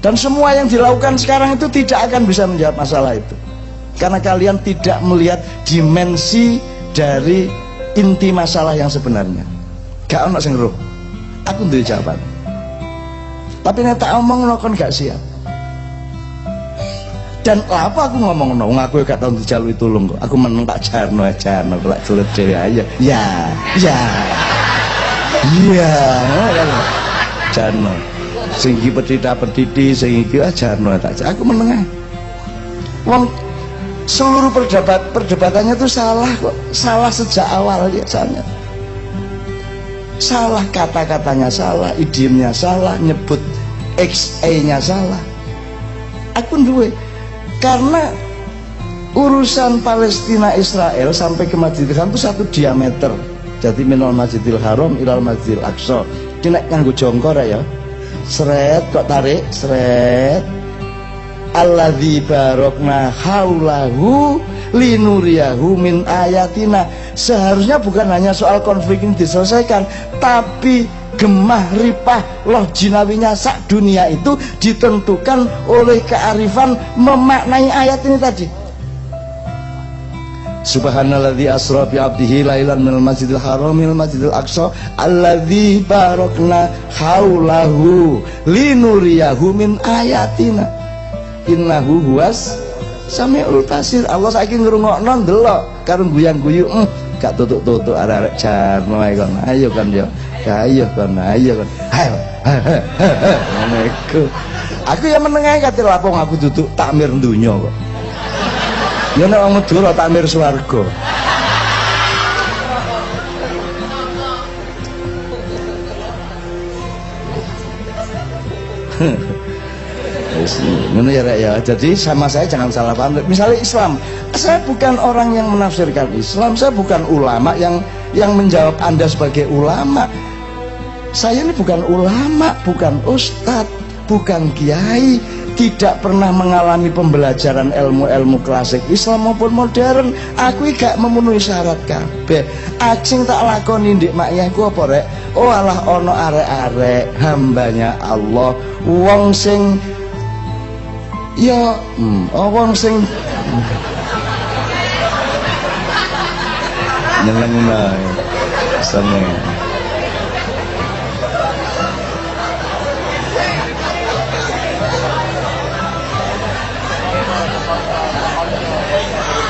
Dan semua yang dilakukan sekarang itu tidak akan bisa menjawab masalah itu. Karena kalian tidak melihat dimensi dari inti masalah yang sebenarnya. Gak ono sing roh. Aku duwe jawaban. Tapi nek tak omong kon gak siap. Dan apa aku ngomong wong aku gak tau dijaluki tulung kok. Aku meneng tak jarno kok lak jelet dhewe aja. Ya. Iya, jarno. Sing iki pedhita-pedhiti sing iki jarno tak. Aku meneng ae. Wong seluruh perdebatannya itu salah kok. Salah sejak awal biasanya. Salah kata-katanya salah, idiomnya salah, nyebut XA-nya salah. Aku duwe. Karena urusan Palestina Israel sampai ke Masjidil Haram itu satu diameter. Jadi minal Masjidil Haram ilal Masjidil Aqsa. Ki nek nganggo jongkor ya. Sret kok tarik, sret. Alladzi barokna haulahu linuriyahu min ayatina. Seharusnya bukan hanya soal konflik ini diselesaikan, tapi gemah ripah loh jinawinya sak dunia itu ditentukan oleh kearifan memaknai ayat ini tadi. Subhanalladzi asra bi 'abdihi lailan minal masjidil haram minal masjidil aqsa alladzi barokna haulahu linuriyahu min ayatina innahu huwas samiul basir. Allah saiki ngrungokno ndelok karo guyang-guyu gak tutuk-tutuk arek-arek jarno ae kon. Ayo kan yo. Ayo kon, ayo kon. Ayo. Ngono iku. Aku ya meneng ae kate lapong aku duduk takmir donya kok. Ya nek wong Madura takmir swarga. Ngono ya Rek ya. Jadi sama saya jangan salah paham. Misalnya Islam, saya bukan orang yang menafsirkan Islam, saya bukan ulama yang menjawab Anda sebagai ulama. Saya ini bukan ulama, bukan ustadz, bukan kiai, tidak pernah mengalami pembelajaran ilmu-ilmu klasik Islam maupun modern. Aku gak memenuhi syarat kabeh. Ajeng tak lakoni ndik makyaku apa Rek? Oh alah ono arek-arek hambanya Allah, wong sing ya, wong sing nyeneng bae. Seneng.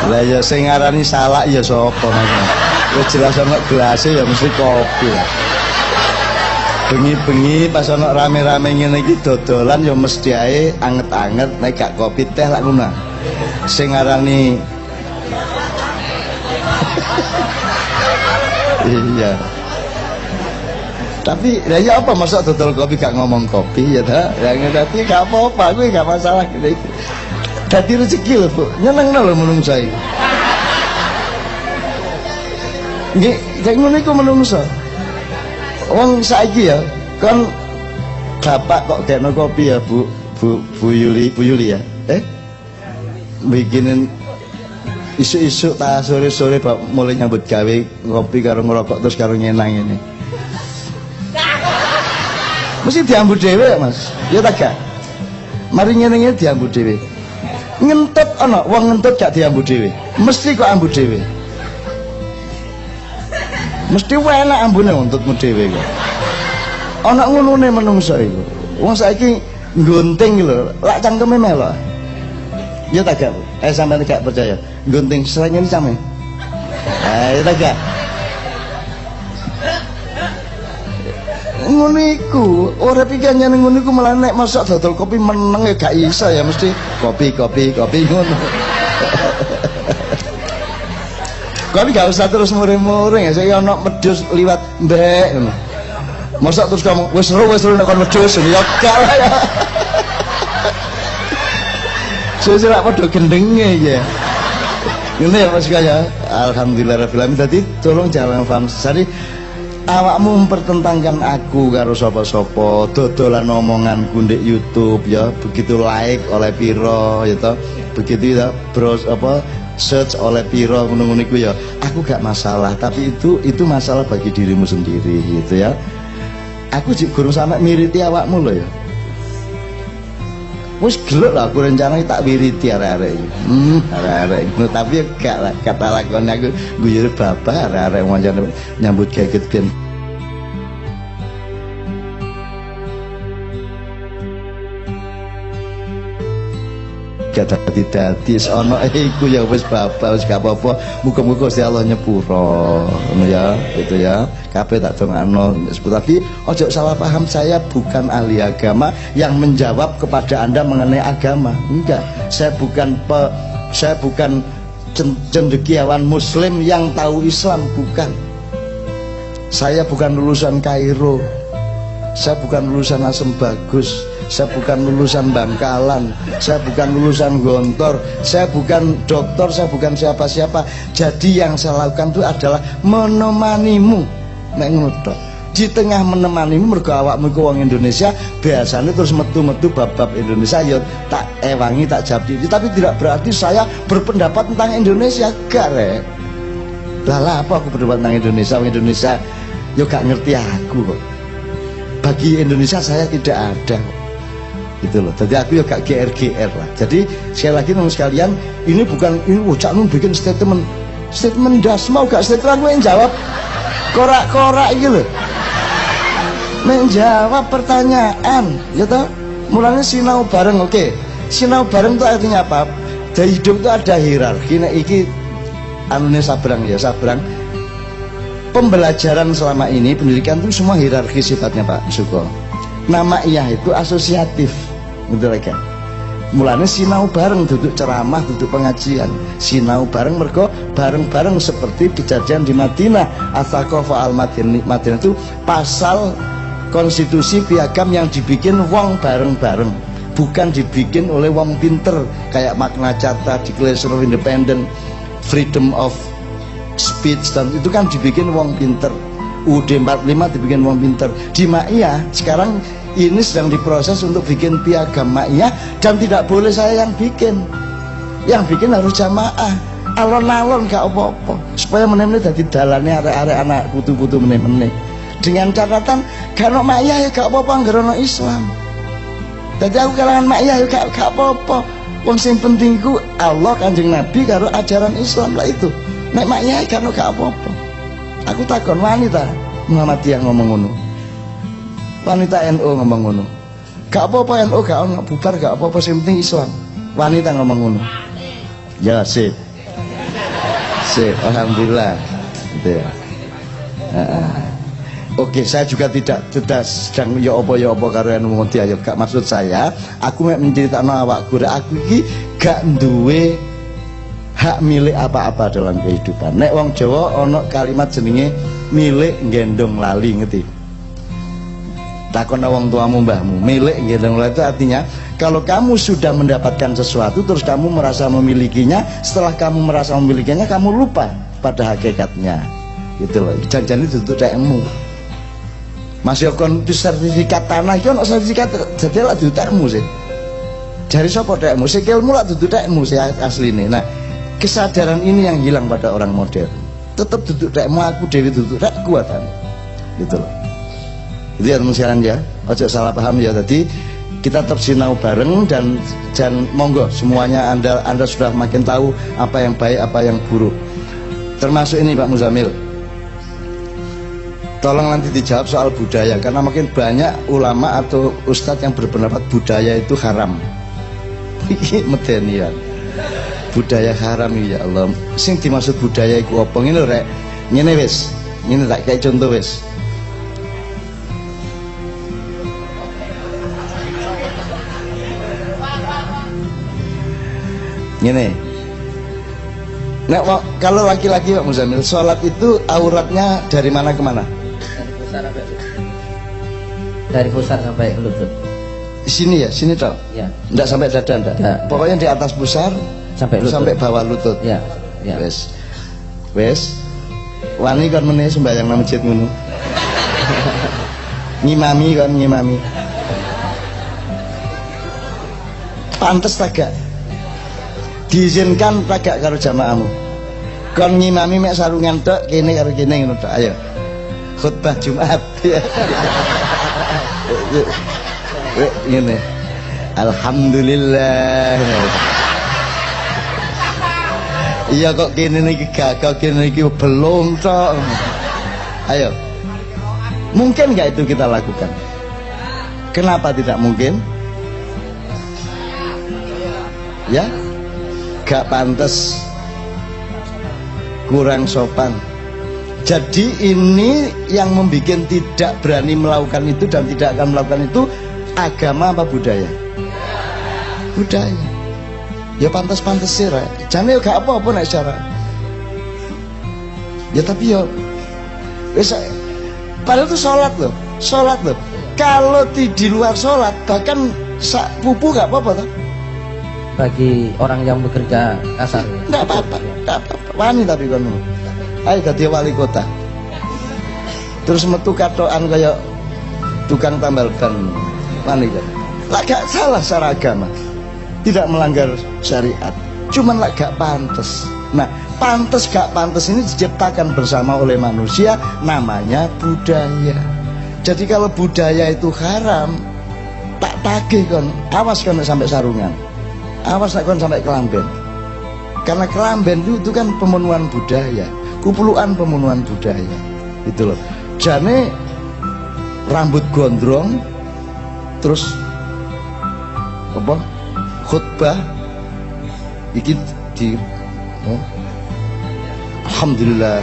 Lah ya sing ngarani salak ya sapa Mas? Wis jelas ana gelasé ya mesti kopi lah. Bengi-bengi pas ana rame-rame ngene iki dodolan ya mesti ae anget-anget, nek gak kopi teh lak ngono. Sing ngarani Iya. Tapi ya apa masa dodol kopi gak ngomong kopi ya ta? Yang tadi gak apa-apa, gue gak masalah gitu. Dadi rezeki lho, Bu. Nyenengno lho menungso iki. Nggih, kayak ngono iku menungso. Wong saiki ya, kan bapak kok gekno kopi ya, Bu Yuli ya. Bikinin isu-isu ta sore-sore Pak mulai nyambut gawe ngopi karo ngerokok terus karo nyenang ini. Mesti diambu dhewe Mas. Ya ta gak? Mari nyenenge diambu dhewe. Ngentut ana wong ngentut gak diambu dhewe. Mesti kok ambu dhewe. Mesti enak ambune untutmu dhewe kok. Ana ngunune menungso iku. Wong saiki nggunting lho, lak cangkeme melok. Ya ta gak? Sampeyan gak percaya. Nggunting sreng ini sampe. Ya ta gak? Ngono iku, ora pikirane ngono iku malah nek masak dodol kopi meneng ya gak iso ya mesti kopi ngono. Kopi gak usah terus muring-muring ya, saya ana medhus liwat mbek ngono. Masak terus kamu wis seru nek kon medhus ya kalah ya. Sesuk padha gendenge ya. Ngene ya Mas kaya. Alhamdulillah rabbil alamin. Dadi tolong jangan paham sesari. Awakmu mempertentangkan aku karo sapa-sapa, dodolan omonganku ndek YouTube ya, begitu like oleh piro ya toh, begitu ya browse apa search oleh piro ngono-ngono iku ya. Aku gak masalah, tapi itu masalah bagi dirimu sendiri gitu ya. Aku gurung sampe miriti awakmu lho ya. Wis gelek lah aku rencana tak wiriti arek-arek iki. Arek-arek ngono tapi gak lah kata lakone aku guyu bapak arek-arek nyambut gaget ben. Dadi ana iku ya wis bapak wis gak apa-apa muga-muga Gusti Allah nyepuro ngono ya itu ya kabeh tak dongakno tapi ojo salah paham, saya bukan ahli agama yang menjawab kepada Anda mengenai agama, enggak, saya bukan cendekiawan muslim yang tahu Islam, bukan. Saya bukan lulusan Kairo, saya bukan lulusan Asem Bagus, saya bukan lulusan Bangkalan, saya bukan lulusan Gontor, saya bukan dokter, saya bukan siapa-siapa. Jadi yang saya lakukan itu adalah menemanimu, nek ngono tok. Di tengah menemanimu mergo awakmu iku wong Indonesia, biasanya terus metu-metu bab-bab Indonesia ya tak ewangi, tak jawab. Tapi tidak berarti saya berpendapat tentang Indonesia, gak rek. Lah apa aku berpendapat tentang Indonesia? Wong Indonesia yo gak ngerti aku kok. Bagi Indonesia saya tidak ada gitu loh. Jadi aku ya gak GR lah. Jadi sekali lagi teman sekalian, ini bukan ini Cak Nun bikin statement das mau gak statement aku yang jawab korak-korak gitu loh. Menjawab pertanyaan ya toh. Mulanya sinau bareng, oke. Sinau bareng itu artinya apa? Dari hidup itu ada hierarki. Nah iki anune sabrang ya, sabrang. Pembelajaran selama ini, pendidikan itu semua hierarki sifatnya Pak Suko. Nama iya itu asosiatif, gitu kan? Mulanya sinau bareng, duduk ceramah, duduk pengajian, sinau bareng mergo bareng-bareng seperti kejadian di Madinah. At-Thaqafah al-Madinah itu pasal konstitusi piagam yang dibikin wong bareng-bareng, bukan dibikin oleh wong pinter kayak Magna Carta, Declaration of Independence, Freedom of Speech, dan itu kan dibikin wong pinter. UUD 45 dibikin wong pinter. Di Maiyah sekarang ini sedang diproses untuk bikin piagam Maiyah, dan tidak boleh saya yang bikin harus jamaah. Alon-alon gak apa-apa supaya meneh-meneh dadi dalane arek-arek anak putu-putu meneh-meneh. Dengan catatan gak ono Maiyah ya gak apa-apa anggere ono Islam. Jadi aku kalangan Maiyah ya gak apa-apa. Wong sing penting ku Allah, Kanjeng Nabi karo ajaran Islam lah itu. Nek Maiyah gak ono gak apa-apa. Aku takon wanita Muhammadiyah ngomong ngono, wanita NU ngomong ngono, gak apa-apa NU gak ono bubar gak apa-apa, sing penting Islam. Wanita ngomong ngono. Ya sip. Alhamdulillah gitu ya. Oke, saya juga tidak sedang ya apa karo NU Muhammadiyah. Gak maksud saya aku mek menceritakan awakku, aku iki gak duwe hak milik apa-apa dalam kehidupan. Nek wong Jawa ono kalimat jenenge milik gendong lali, ngerti? Takon wong tuamu mbahmu, milik gendong lali itu artinya kalau kamu sudah mendapatkan sesuatu terus kamu merasa memilikinya, setelah kamu merasa memilikinya kamu lupa pada hakikatnya, gitu loh. Jangan itu dekmu. Masih kon di sertifikat tanah iki ono sertifikat jadi lah dutekmu sih. Jari sapa dekmu? Sikilmu lah dudu dekmu sih asline. Nah, kesadaran ini yang hilang pada orang modern. Tetap duduk dekmu, aku dewi duduk dek kuatan. Gitu loh. Itu ya teman sekalian ya. Ojo salah paham ya. Tadi kita tetap sinau bareng dan monggo semuanya Anda sudah makin tahu apa yang baik, apa yang buruk. Termasuk ini Pak Muzamil. Tolong nanti dijawab soal budaya karena makin banyak ulama atau ustadz yang berpendapat budaya itu haram. Iki medenian. Budaya haram ya Allah. Sing dimaksud budaya iku apa ngene rek? Ngene wis. Ngene tak kayak contoh wis. Ngene. Nah, kalau laki-laki Pak Muzamil, sholat itu auratnya dari mana ke mana? Dari pusar sampai lutut. Sini ya, sini toh? Ya. Enggak sampai dada enggak? Ya. Pokoknya di atas pusar sampai lutut. Sampai bawah lutut. Ya. Ya. Wes. Wes. Wani kon meneh sembahyang nang masjid ngono. Ngimami kon ngimami. Pantes tak gak? Diizinkan tak gak karo jamaahmu? Kon ngimami mek sarungan tok kene karo kene ngono tok. Ayo. Khutbah Jumat ya. Ini alhamdulillah. Iya kok kene niki gagal, kene niki belum tok. Ayo. Mungkin nggak itu kita lakukan? Kenapa tidak mungkin? Ya? Gak pantas, kurang sopan. Jadi ini yang membuat tidak berani melakukan itu dan tidak akan melakukan itu agama apa budaya? Budaya. Ya pantas-pantas sih, Rek. Jangan ya gak apa-apa nek cara. Ya tapi ya wis padahal itu sholat loh. Sholat loh. Kalau di luar sholat bahkan sak pupu gak apa-apa toh. Bagi orang yang bekerja kasar. Enggak apa-apa, enggak apa-apa. Wani tapi kono. Ayo dadi wali kota. Terus metu katokan kaya tukang tambal ban. Wani kan. Lah gak salah secara agama. Tidak melanggar syariat. Cuman lah gak pantes. Nah, pantes gak pantes ini diciptakan bersama oleh manusia, namanya budaya. Jadi kalau budaya itu haram, tak tagih kon. Awas kon sampai sarungan. Awas kon sampai kelamben. Karena kelamben itu kan pemenuhan budaya. Kupuluan pemenuhan budaya itu loh. Jane rambut gondrong terus apa khutbah iki di alhamdulillah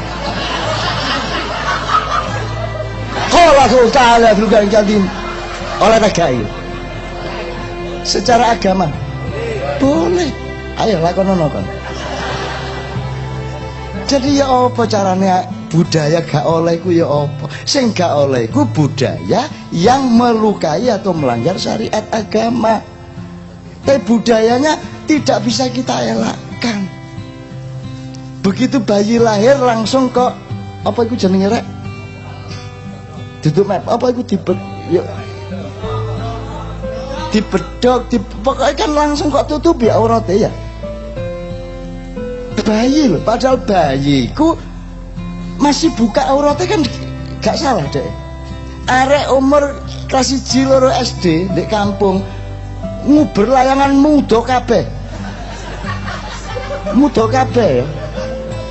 qala ta'ala fil Qur'an oleh tagai secara agama boleh, ayo lakonono kan. Jadi ya apa caranya budaya gak oleh ku ya apa? Sing gak oleh ku budaya yang melukai atau melanggar syariat agama. Tapi budayanya tidak bisa kita elakkan. Begitu bayi lahir langsung kok apa itu jenenge rek? Duduk map apa itu dibedok, pokoknya kan langsung kok tutupi auratnya ya. Bayi loh, padahal bayiku masih buka auratnya kan gak salah deh. Arek umur kelas 1 loro SD di kampung nguber layangan muda kabeh. Muda kabeh ya.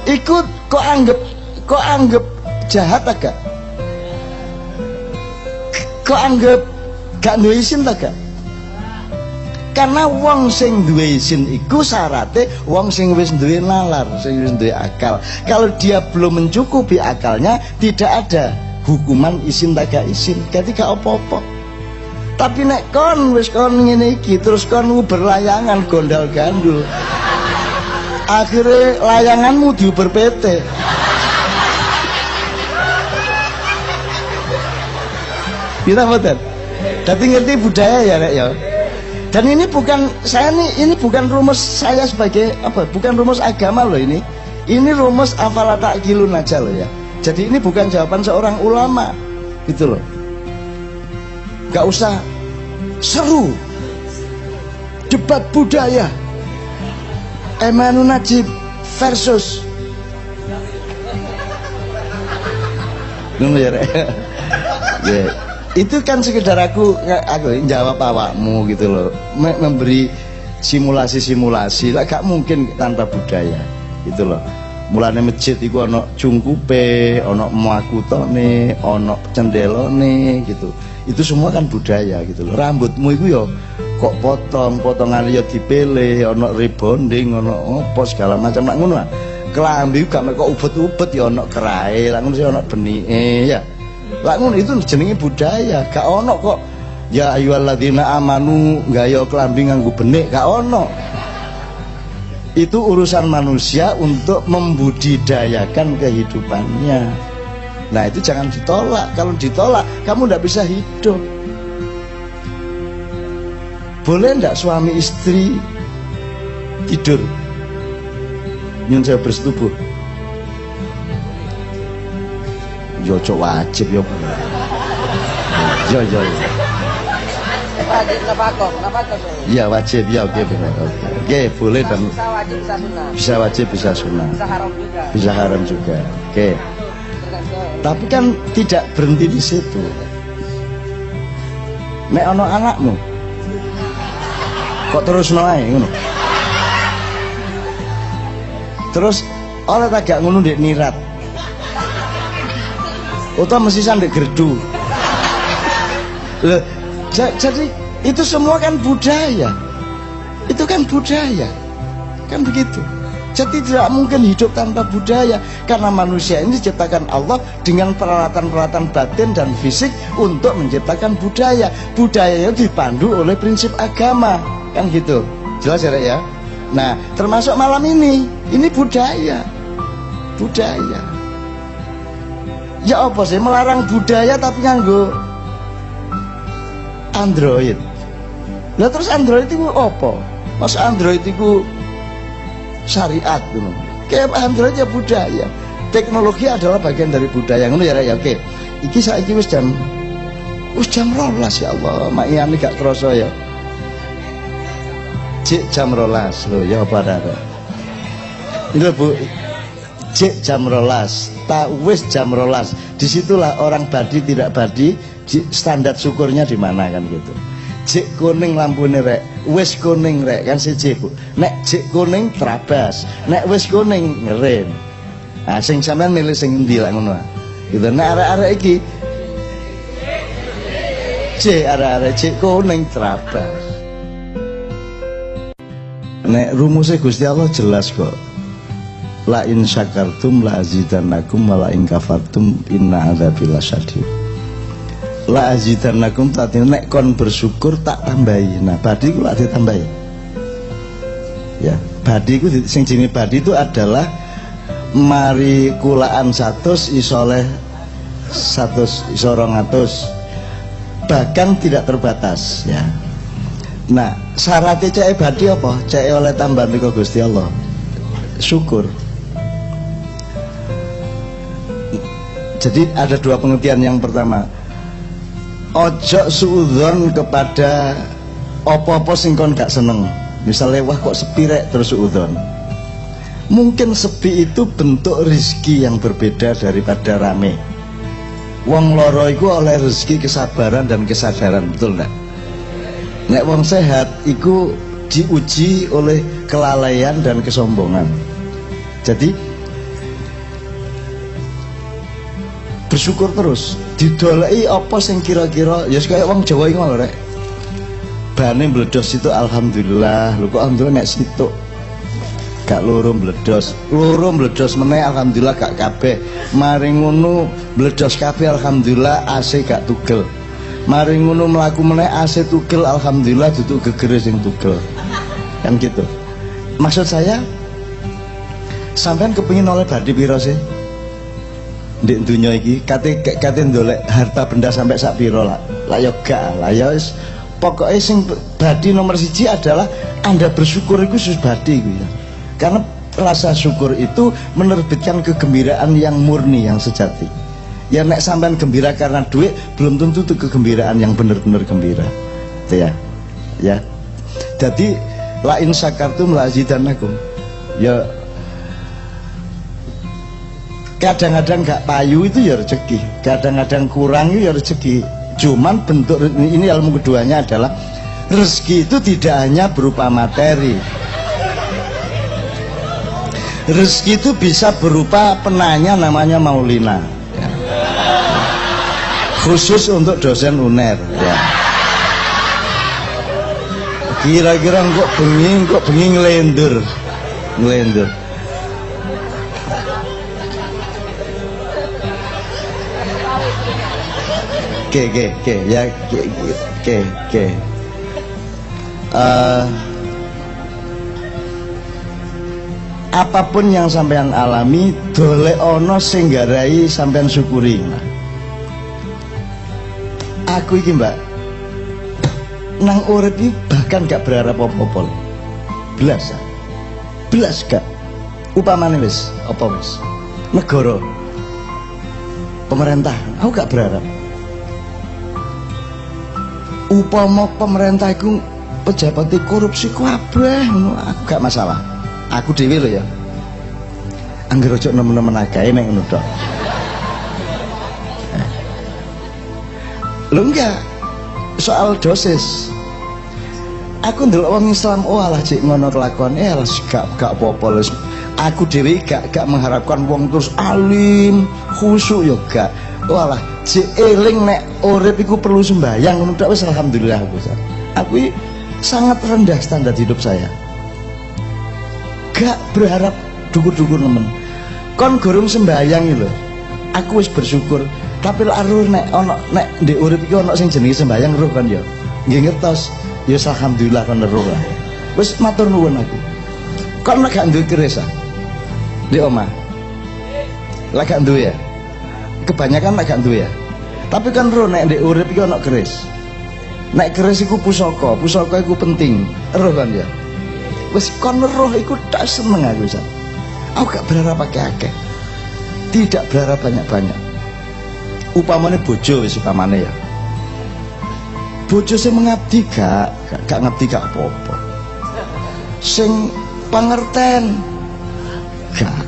Ikut kok anggap jahat agak. Kok anggap gak duwe isin ta gak? Karena wong sing duwe isin iku syaratnya wong sing wis duwe nalar, sing wis duwe akal. Kalau dia belum mencukupi akalnya, tidak ada hukuman isin tak isin. Jadi gak apa-apa. Tapi nek kon wis kon ngene iki terus kon berlayangan gondal gandul. Akhirnya layanganmu diuber PT. Kita mboten. Dadi ngerti budaya ya Rek ya. Dan ini bukan saya nih, ini bukan rumus saya sebagai apa? Bukan rumus agama loh ini. Ini rumus afala ta'qilun aja loh ya. Jadi ini bukan jawaban seorang ulama. Gitu loh. Gak usah seru. Debat budaya. Emanu Najib versus ngono ya Rek. Ya. Itu kan sekedar aku jawab awakmu gitu loh, memberi simulasi-simulasi lah, gak mungkin tanpa budaya gitu loh. Mulane masjid iku ana cungkupe, ana makutone, ana cendelone gitu. Itu semua kan budaya gitu loh. Rambutmu iku ya kok potongan ya dipilih, ana rebonding, ana apa segala macam nak ngono. Klambi gak kok ubet-ubet ya ana kerae, lah ngono sih ana benike ya. Lah ngono itu jenenge budaya, gak ono kok ya ayyuhalladzina amanu gaya klambi nganggo benik, gak ono. Itu urusan manusia untuk membudidayakan kehidupannya. Nah itu jangan ditolak. Kalau ditolak kamu ndak bisa hidup. Boleh ndak suami istri tidur nyun saya bersetubuh? Yo cok wajib yo. Yo. Wajib kenapa kok? Iya wajib ya, oke benar. Oke, boleh dan Bisa wajib bisa sunnah. bisa wajib bisa sunnah. Bisa haram juga. Bisa haram juga. Oke. Tapi kan tidak berhenti di situ. Nek ono anakmu, kok terus noai ngono? Terus oleh tagak ngono ndek nirat. Utawa mesti sandek gerdu. Loh, jadi itu semua kan budaya. Itu kan budaya. Kan begitu. Jadi tidak mungkin hidup tanpa budaya, karena manusia ini diciptakan Allah dengan peralatan-peralatan batin dan fisik untuk menciptakan budaya. Budaya itu dipandu oleh prinsip agama, kan gitu. Jelas ya, Rek, ya? Nah, termasuk malam ini budaya. Budaya. Ya apa sih melarang budaya tapi nganggo Android. Lah terus Android itu apa? Mas Android itu syariat gitu. Kayak Android ya budaya. Teknologi adalah bagian dari budaya. Ngono ya Rek ya. Oke. Iki saiki wis jam 12 ya Allah. Mak iyane gak kerasa ya. Cik jam 12 lho ya apa ada. Ini Bu. Cik jam 12. Tak wis jam 12. Disitulah orang badi tidak badi standar syukurnya di mana kan gitu. Jik kuning lampune Rek, wis kuning Rek kan siji Bu. Nek jik kuning terabas, nek wis kuning ngerem. Nah sing sampean milih sing endi lak ngono. Gitu nek arek-arek iki jik arek-arek jik kuning terabas. Nek rumusnya Gusti Allah jelas kok. La in syakartum la azidannakum wa la in kafartum inna adzabi lasyadid. La azidannakum tadi nek kon bersyukur tak tambahi. Nah, badi ku lak ditambahi. Ya, badi ku sing jenenge badi itu adalah mari kulaan 100 isoleh 100 iso 200. Bahkan tidak terbatas ya. Nah, syaratnya cek badi apa? Cek oleh tambahan niku Gusti Allah. Syukur. Jadi ada dua pengertian. Yang pertama, ojo suudzon kepada opo-opo sing kon gak seneng. Misalnya wah kok sepi Rek terus suudzon. Mungkin sepi itu bentuk rezeki yang berbeda daripada rame. Wong loro iku oleh rezeki kesabaran dan kesadaran, betul enggak? Nek wong sehat iku diuji oleh kelalaian dan kesombongan. Jadi bersyukur terus, didoleki apa sing kira-kira ya kaya wong Jawa iki ngono Rek. Bane meledos itu alhamdulillah. Lho kok alhamdulillah nek situk gak loro meledos meneh alhamdulillah gak kabeh. Mari ngono meledos kabeh alhamdulillah AC gak tugel. Mari ngono mlaku meneh AC tugel alhamdulillah duduk gegere sing tugel. Kan gitu. Maksud saya sampean kepengin oleh badi pira sih? ndek dunya iki kate ndolek harta benda sampai sak pira lah ya gak lah ya wis pokoke sing badi nomor siji adalah Anda bersyukur itu sus badi gitu. Karena rasa syukur itu menerbitkan kegembiraan yang murni yang sejati. Ya nek sampean gembira karena duit belum tentu itu kegembiraan yang benar-benar gembira. Itu ya. Ya. Jadi la in syakartum la azidannakum. Ya kadang-kadang gak payu itu ya rezeki, kadang-kadang kurang itu ya rezeki. Cuman bentuk ini ilmu keduanya adalah rezeki itu tidak hanya berupa materi. Rezeki itu bisa berupa penanya namanya Maulina ya. Khusus untuk dosen UNER ya. Kira-kira kok bengi ngelendur. Oke ya oke. Apapun yang sampean alami dolek ono sing nggarai sampean syukuri. Aku iki Mbak nang urip iki bahkan gak berharap apa-apa. Belas gak. Upamane wis apa wis negara pemerintah aku gak berharap. Upama pemerintah iku pejabat korupsi kabeh aku gak masalah. Aku dhewe lho ya. Angger ojo nemen-nemen akae mek ngono tok. Lho enggak. Soal dosis. Aku ndelok wong Islam alah cik ngono kelakone alah gak apa-apa. Aku dhewe gak mengharapkan wong terus alim, khusyuk ya gak. Walah, si eling nek urip iku perlu sembahyang ngono tok wis alhamdulillah aku. Aku sangat rendah standar hidup saya. Gak berharap dukur-dukur nemen. Kon gorong sembahyang lho. Aku wis bersyukur. Tapi lek aruh nek ana nek ndek urip iki ana sing jenenge sembahyang roh kan ya. Nggih ngertos. Ya alhamdulillah kan roh lah. Wis matur nuwun aku. Kon nek gak duwe keris ah. Di omah. Lek gak duwe ya. Kebanyakan nek gak duwe ya. Tapi kan roh nek ndek urip iki ana keris. Nek keris iku pusaka iku penting. Roh kan ya. Wis kon roh iku tak seneng aku san. Aku gak berharap akeh-akeh. Tidak berharap banyak-banyak. Upamane bojo wis upamane ya. Bojo sing mengabdi gak ngabdi gak apa-apa. Sing pangerten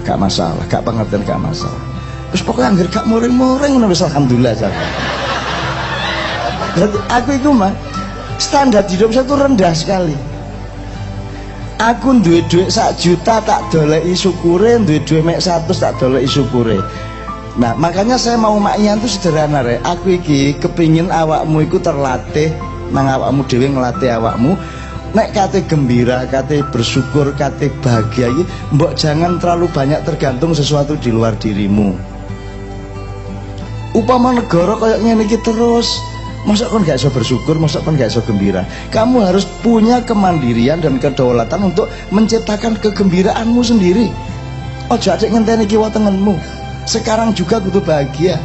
gak masalah, gak pangerten gak masalah. Terus pokoknya anggere gak muring-muring ngono wis alhamdulillah jan. Berarti aku itu mah standar hidup saya itu rendah sekali. Aku duwe duit 1 juta tak doleki syukure, duwe duit mek 100 tak doleki syukure. Nah makanya saya mau maknya itu sederhana rek. Aku iki kepingin awakmu iku terlatih nang awakmu dhewe ngelatih awakmu. Nek kate gembira, kate bersyukur, kate bahagia iki mbok jangan terlalu banyak tergantung sesuatu di luar dirimu. Upama negara kayak ngene iki terus, masa kon gak iso bersyukur, masa kon gak iso gembira. Kamu harus punya kemandirian dan kedaulatan untuk menciptakan kegembiraanmu sendiri. Ojo ajek ngenteni kiwa tengenmu. Sekarang juga kudu bahagia.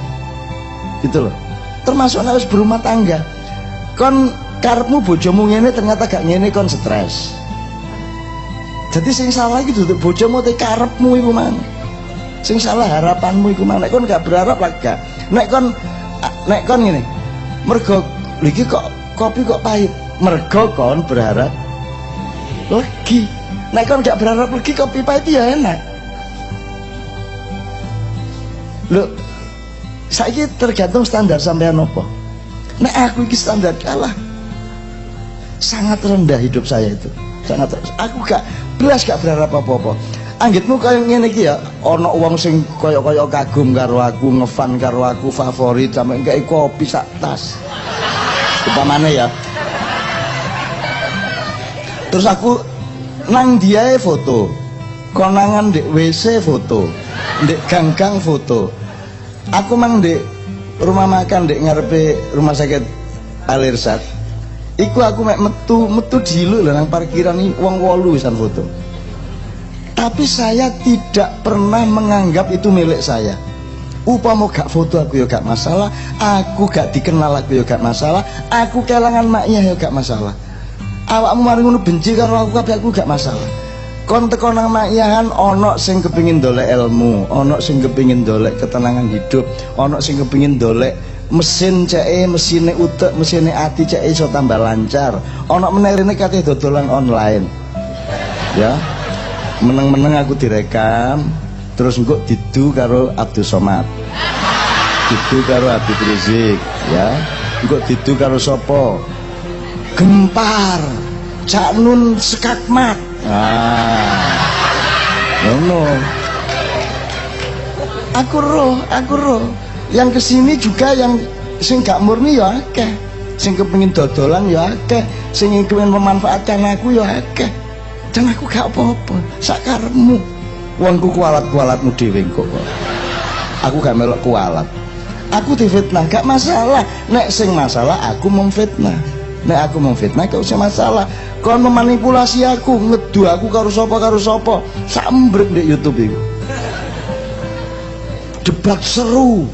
Gitu loh. Termasuk nek wis berumah tangga. Kon karepmu bojomu ngene ternyata gak ngene kon stres. Jadi sing salah iki dudu bojomu te karepmu iku mang. Sing salah harapanmu iku mang. Nek kon gak berharap lah gak. Nek kon ngene. Mergo iki kok kopi kok pahit. Mergo kon berharap legi. Nek kon gak berharap legi kopi pahit ya enak. Loh, saiki tergantung standar sampean apa. Nek aku iki standar kalah. Sangat rendah hidup saya itu. Sangat aku gak berharap apa-apa. Anggitmu kaya ngene iki ya, ana wong sing kaya kagum karo aku, ngefan karo aku, favorit sampe nggae kopi sak tas. Upamane ya. Terus aku nang diae foto. Konangan ndek WC foto. Ndek ganggang foto. Aku mang ndek rumah makan ndek ngarepe rumah sakit Al-Irsad. Iku aku mek metu diluk lho nang parkiran iki wong 8 wisan foto. Tapi saya tidak pernah menganggap itu milik saya. Upama gak foto aku ya gak masalah, aku gak dikenal aku ya gak masalah, aku kelangan maknya ya gak masalah. Awakmu mari ngono benci karo aku kabeh aku gak masalah. Kon teko nang makyahan ana sing kepengin ndolek ilmu, ana sing kepengin ndolek ketenangan hidup, ana sing kepengin ndolek mesin ceke, mesine utek, mesine ati ceke iso tambah lancar. Ana meneh rene kate dodolan online. Ya. Meneng-meneng aku direkam, terus engko didu karo Abdul Somad. Didu karo Habib Rizik, ya. Engko didu karo sapa? Gempar. Cak Nun Sekakmat. Ngono. Aku roh. Yang kesini juga yang sing gak murni ya akeh, sing kepengin dodolan ya akeh, sing kepengin memanfaatkan aku ya akeh. Dan aku gak apa-apa, sakarepmu. Wongku kualat-kualatmu dhewe kok. Aku gak melok kualat. Aku difitnah gak masalah. Nek sing masalah aku memfitnah. Nek aku memfitnah gak usah masalah. Kon memanipulasi aku, ngedu aku karo sapa sambrek di YouTube itu. Debat seru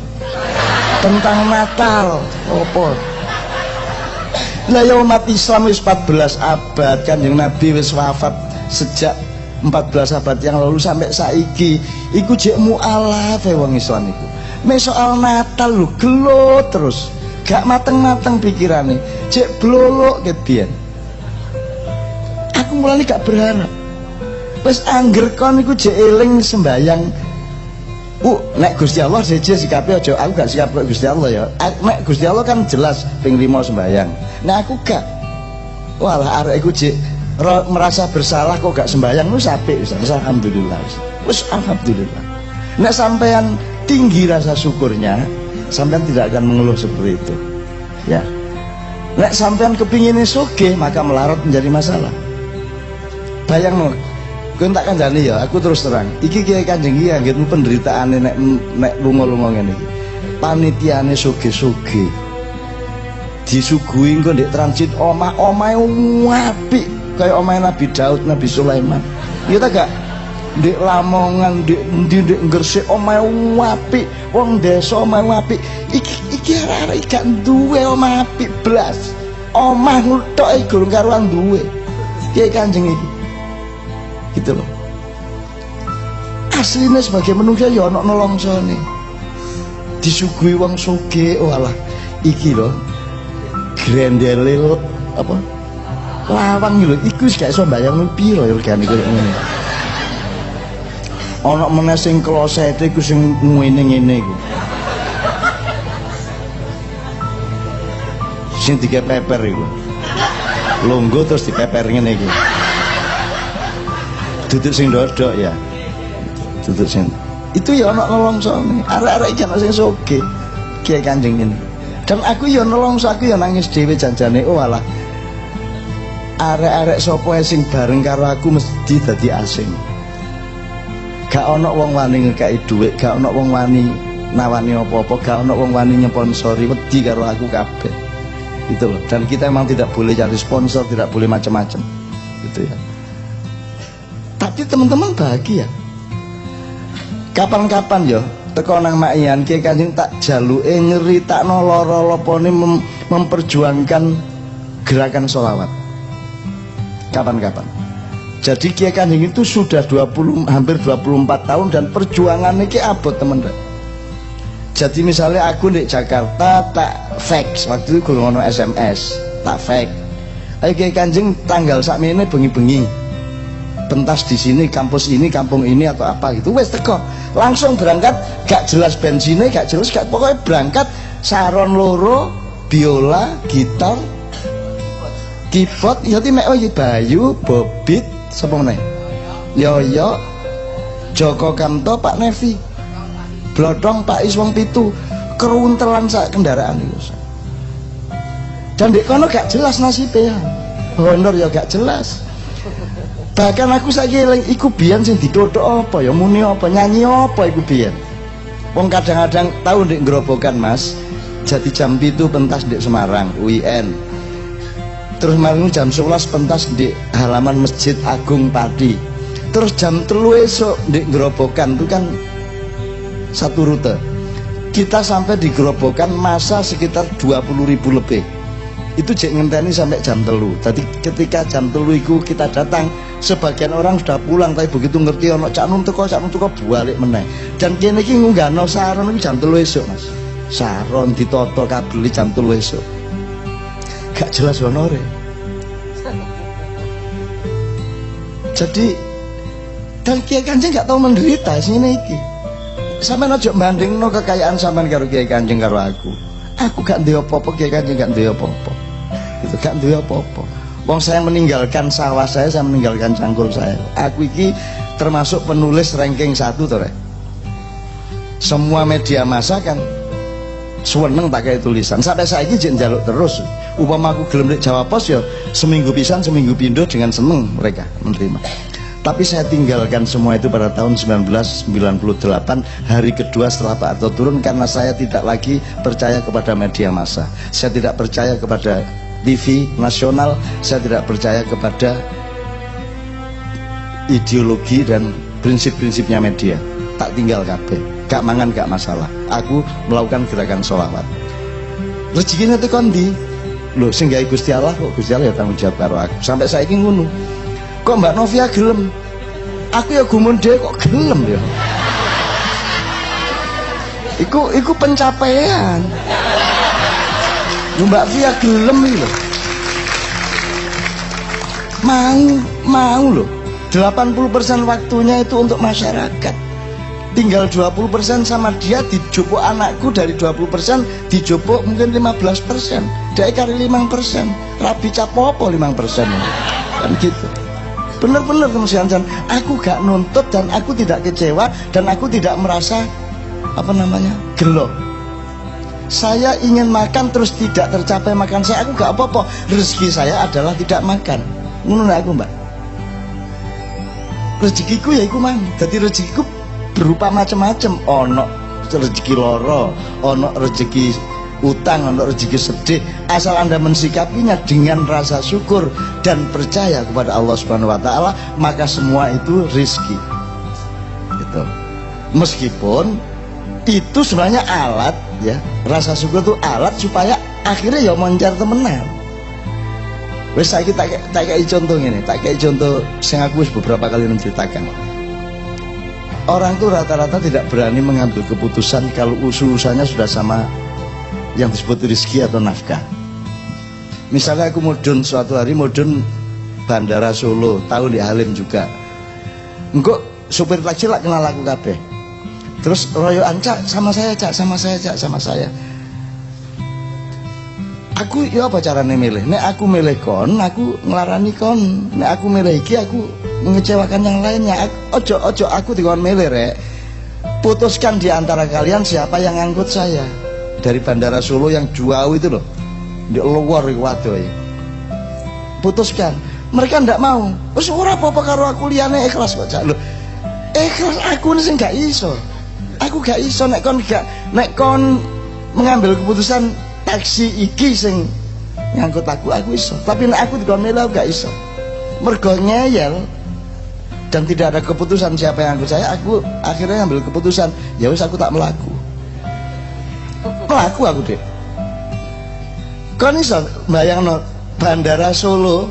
tentang Natal opo. Lah ya umat Islam wis 14 abad, Kanjeng Nabi wis wafat sejak 14 abad yang lalu sampai saiki. Iku jek mualaf wong Islam iku. Mek soal Natal lho gelo terus. Gak mateng-mateng pikirane. Jek blolok ket biyen. Aku mulai gak berharap. Wis angger kon iku jek eling sembayang. Nek Gusti Allah seje sikape aja aku gak sikap Gusti Allah ya. Nek Gusti Allah kan jelas ping 5 sembayang. Nah aku gak. Walah arek iku jek merasa bersalah kok gak sembayang wis apik wis alhamdulillah. Wis alhamdulillah. Nek sampean tinggi rasa syukurnya, sampean tidak akan mengeluh seperti itu. Ya. Nek sampean kepingin sugih maka melarat menjadi masalah. Bayangno, kowe tak kandhani ya, aku terus terang. Iki Kiai Kanjeng iki anggitmu penderitaane nek lunga-lunga ngene iki. Panitiane sugih-sugih. Disuguhi engko ndek transit omah-omahe apik kaya omahe Nabi Daud, Nabi Sulaiman. Iya ta gak? Ndek Lamongan, ndek Gresik omahe apik, wong desa omahe apik. Iki arek gak duwe omah apik blas. Omah nguthuk iki gurung karuan duwe. Kiai Kanjeng iki. Gitu loh. Aslinya sebagai manusia ya ana nolongsone. Disuguhi wong sugih, walah iki lho. Grendelil apa? Lawang lho, iku wis gak iso mbayang piro ya regane koyo ngene. Ana meneh sing klosete iku sing ngene-ngene iku. Sing dipeper iku. Longgo terus dipeper ngene iku. Duduk sing dodok ya. Duduk sing. Itu ya ana nolongsone. Arek-arek iki ana sing sugih. Kiai Kanjeng ini. Dan aku ya nolongso, aku ya nangis dhewe janjane. Oh alah. Arek-arek sapa sing bareng karo aku mesti dadi asing. Gak ana wong wani ngekaki dhuwit, gak ana wong wani nawani apa-apa, gak ana wong wani nyponsori, wedi karo aku kabeh. Gitu loh. Dan kita memang tidak boleh cari sponsor, tidak boleh macam-macam. Gitu ya. Tapi teman-teman bahagia. Kapan-kapan ya teko nang makyan Kiai Kanjeng tak jaluke nyeritakno lara-lapane memperjuangkan gerakan sholawat. Kapan-kapan. Jadi Kiai Kanjeng itu sudah hampir 24 tahun dan perjuangannya ki abot teman-teman. Jadi misalnya aku di Jakarta tak fax, waktu itu gurung ono SMS, tak fax. Ayo Kiai Kanjeng tanggal sakmene bengi-bengi. Pentas di sini, kampus ini, kampung ini atau apa gitu. Wes teko, langsung berangkat, gak jelas bensinnya, gak jelas, gak pokoknya berangkat saron loro, biola, gitar, keyboard, ya mek Bayu, Bobit, sapa meneh? Yoyo, Joko Kamto, Pak Nevi. Blodong Pak Iswong Pitu, keruntelan sak kendaraan itu. Dan dek kono gak jelas nasibnya. Honor ya gak jelas. Bahkan aku saiki eling iku biyen sing ditothok apa ya muni apa nyanyi apa iku biyen. Wong kadang-kadang tau ndek Grobogan Mas. Jadi jam 7 pentas ndek Semarang UIN. Terus malam jam 11 pentas di halaman Masjid Agung Padi. Terus jam 3 esuk ndek Grobogan itu kan satu rute. kita sampai digerobokkan masa sekitar 20.000 lebih. Itu jek ngenteni sampai jam 3. Tadi ketika jam 3 itu kita datang, sebagian orang sudah pulang, tapi begitu ngerti ono cak nun teko balik meneh. Dan kene iki ngunggahno saron iki jam 3 esuk, Mas. Saron ditoto kabel jam 3 esuk. Gak jelas honore. Jadi dan Kiai Kanjeng gak tahu menderita sini iki. Sampeyan aja bandingno kekayaan sampean karo Kiai Kanjeng karo aku. Aku gak duwe apa-apa, Kiai Kanjeng gak duwe apa-apa. Itu gak duwe apa-apa. Wong saya meninggalkan sawah saya meninggalkan cangkul saya. Aku iki termasuk penulis ranking 1 to, Rek. Semua media massa kan seneng pakai tulisan. Sampai saiki jek njaluk terus. Upama aku gelem nek Jawa Pos ya seminggu pisan seminggu pindo dengan seneng mereka menerima. Tapi saya tinggalkan semua itu pada tahun 1998, hari kedua setelah Pak Harto turun, karena saya tidak lagi percaya kepada media massa. Saya tidak percaya kepada TV nasional, saya tidak percaya kepada ideologi dan prinsip-prinsipnya media. Tak tinggal kabeh, gak mangan gak masalah. Aku melakukan gerakan sholawat. Rezekinya itu kondi. Loh, sing gawe Gusti Allah kok Gusti Allah ya tanggung jawab karo aku. Sampai saiki ngono. Kok Mbak Novia gelem? Aku ya gumun dhewe kok gelem ya. Iku pencapaian. Mbak Via gelem iki lho. Mau lho. 80% waktunya itu untuk masyarakat. Tinggal 20% sama dia dijupuk anakku, dari 20% dijupuk mungkin 15%. Dia kari 5%. Rabi capopo 5%. Kan gitu. Bener-bener kemusian aku gak nuntut dan aku tidak kecewa dan aku tidak merasa gelo. Saya ingin makan terus tidak tercapai makan saya, aku gak apa-apa. Rezeki saya adalah tidak makan. Ngono aku, Mbak. Rezekiku ya iku mang. Dadi rezekiku berupa macam-macam. Ono rezeki loro, ono rezeki utang, ono rezeki sedih. Asal Anda mensikapinya dengan rasa syukur dan percaya kepada Allah Subhanahu wa taala, maka semua itu rezeki. Gitu. Meskipun itu sebenarnya alat ya, rasa syukur itu alat supaya akhirnya ya moncar temenan. Wes saiki tak kayak contoh ini, tak kayak contoh sing aku wis beberapa kali menceritakan. Orang tuh rata-rata tidak berani mengambil keputusan kalau urusannya sudah sama yang disebut rezeki atau nafkah. Misalnya aku mudun suatu hari, mudun Bandara Solo, tahu di Halim juga. Engkau supir taksi lah kenal aku kabeh. Terus royoan, Cak, sama saya, Cak, sama saya, Cak, sama saya. Aku ya apa caranya milih? Nek aku milih kon, aku ngelarani kon. Nek aku milih iki, aku mengecewakan yang lainnya. Ojo aku dikon milih, Rek. Putuskan di antara kalian siapa yang ngangkut saya dari Bandara Solo yang jauh itu loh, di luar waduh ya. Putuskan. Mereka ndak mau. Wes ora apa-apa karo aku, liyane ikhlas kok, Cak. Loh, ikhlas aku nih sing gak iso. Aku gak iso nek kon mengambil keputusan taksi iki sing ngangkut aku iso. Tapi nek aku dikon milih aku gak iso. Mergo ngeyel dan tidak ada keputusan siapa yang ngangkut saya, aku akhirnya ngambil keputusan, ya wis aku tak melaku aku deh. Kon iso bayangno Bandara Solo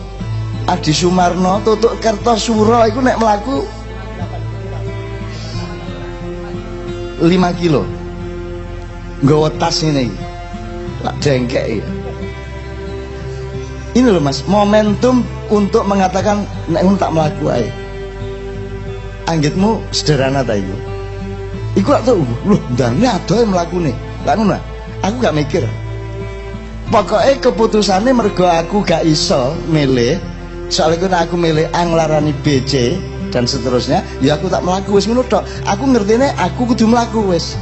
Adi Sumarno tutuk Kertosuro iku nek melaku 5 kilo nggawa tas ini lak dengkek ya. Ini loh Mas, momentum untuk mengatakan nek tak melaku ae. Anggitmu sederhana ta iku. Iku lak tuh lho ndane adoh mlakune. Lah ngono. Aku gak mikir. Pokoknya keputusannya mergo aku gak iso milih. Soalnya aku milih A nglarani BC dan seterusnya, ya aku tak melaku wis ngono tok. Aku ngertine aku kudu melaku wis.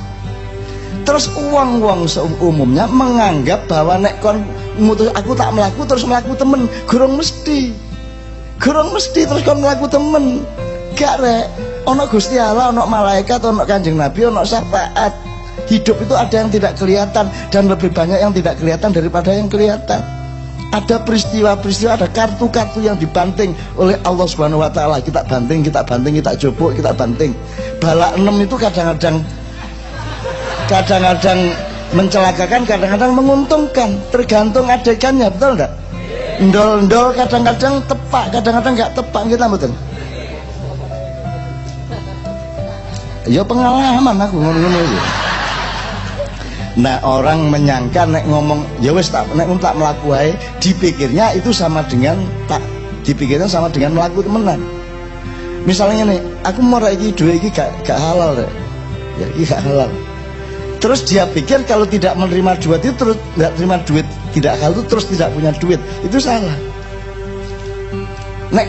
Terus uang seumumnya menganggap bahwa nek kon mutus aku tak melaku terus melaku temen. Gurung mesti terus kon melaku temen. Gak, Rek. Ono Gusti Allah, ono malaikat, ono Kanjeng Nabi, ono syafaat. Hidup itu ada yang tidak kelihatan dan lebih banyak yang tidak kelihatan daripada yang kelihatan. Ada peristiwa-peristiwa, ada kartu-kartu yang dibanting oleh Allah Subhanahu wa taala. Kita banting, kita jupuk, kita banting. Balak 6 itu kadang-kadang kadang-kadang mencelakakan, kadang-kadang menguntungkan, tergantung adegannya, betul enggak? Ndol-ndol kadang-kadang tepak, kadang-kadang nggak tepak, kita betul. Ya pengalaman aku ngomong itu. Nah orang menyangka nek ngomong ya wis tak nek tak melaku ae, dipikirnya itu sama dengan tak dipikirnya sama dengan melaku temenan. Misalnya nih, aku mau iki duit iki gak halal deh. Ya iki gak halal. Terus dia pikir kalau tidak menerima duit itu terus tidak terima duit tidak halal itu terus tidak punya duit, itu salah. Nek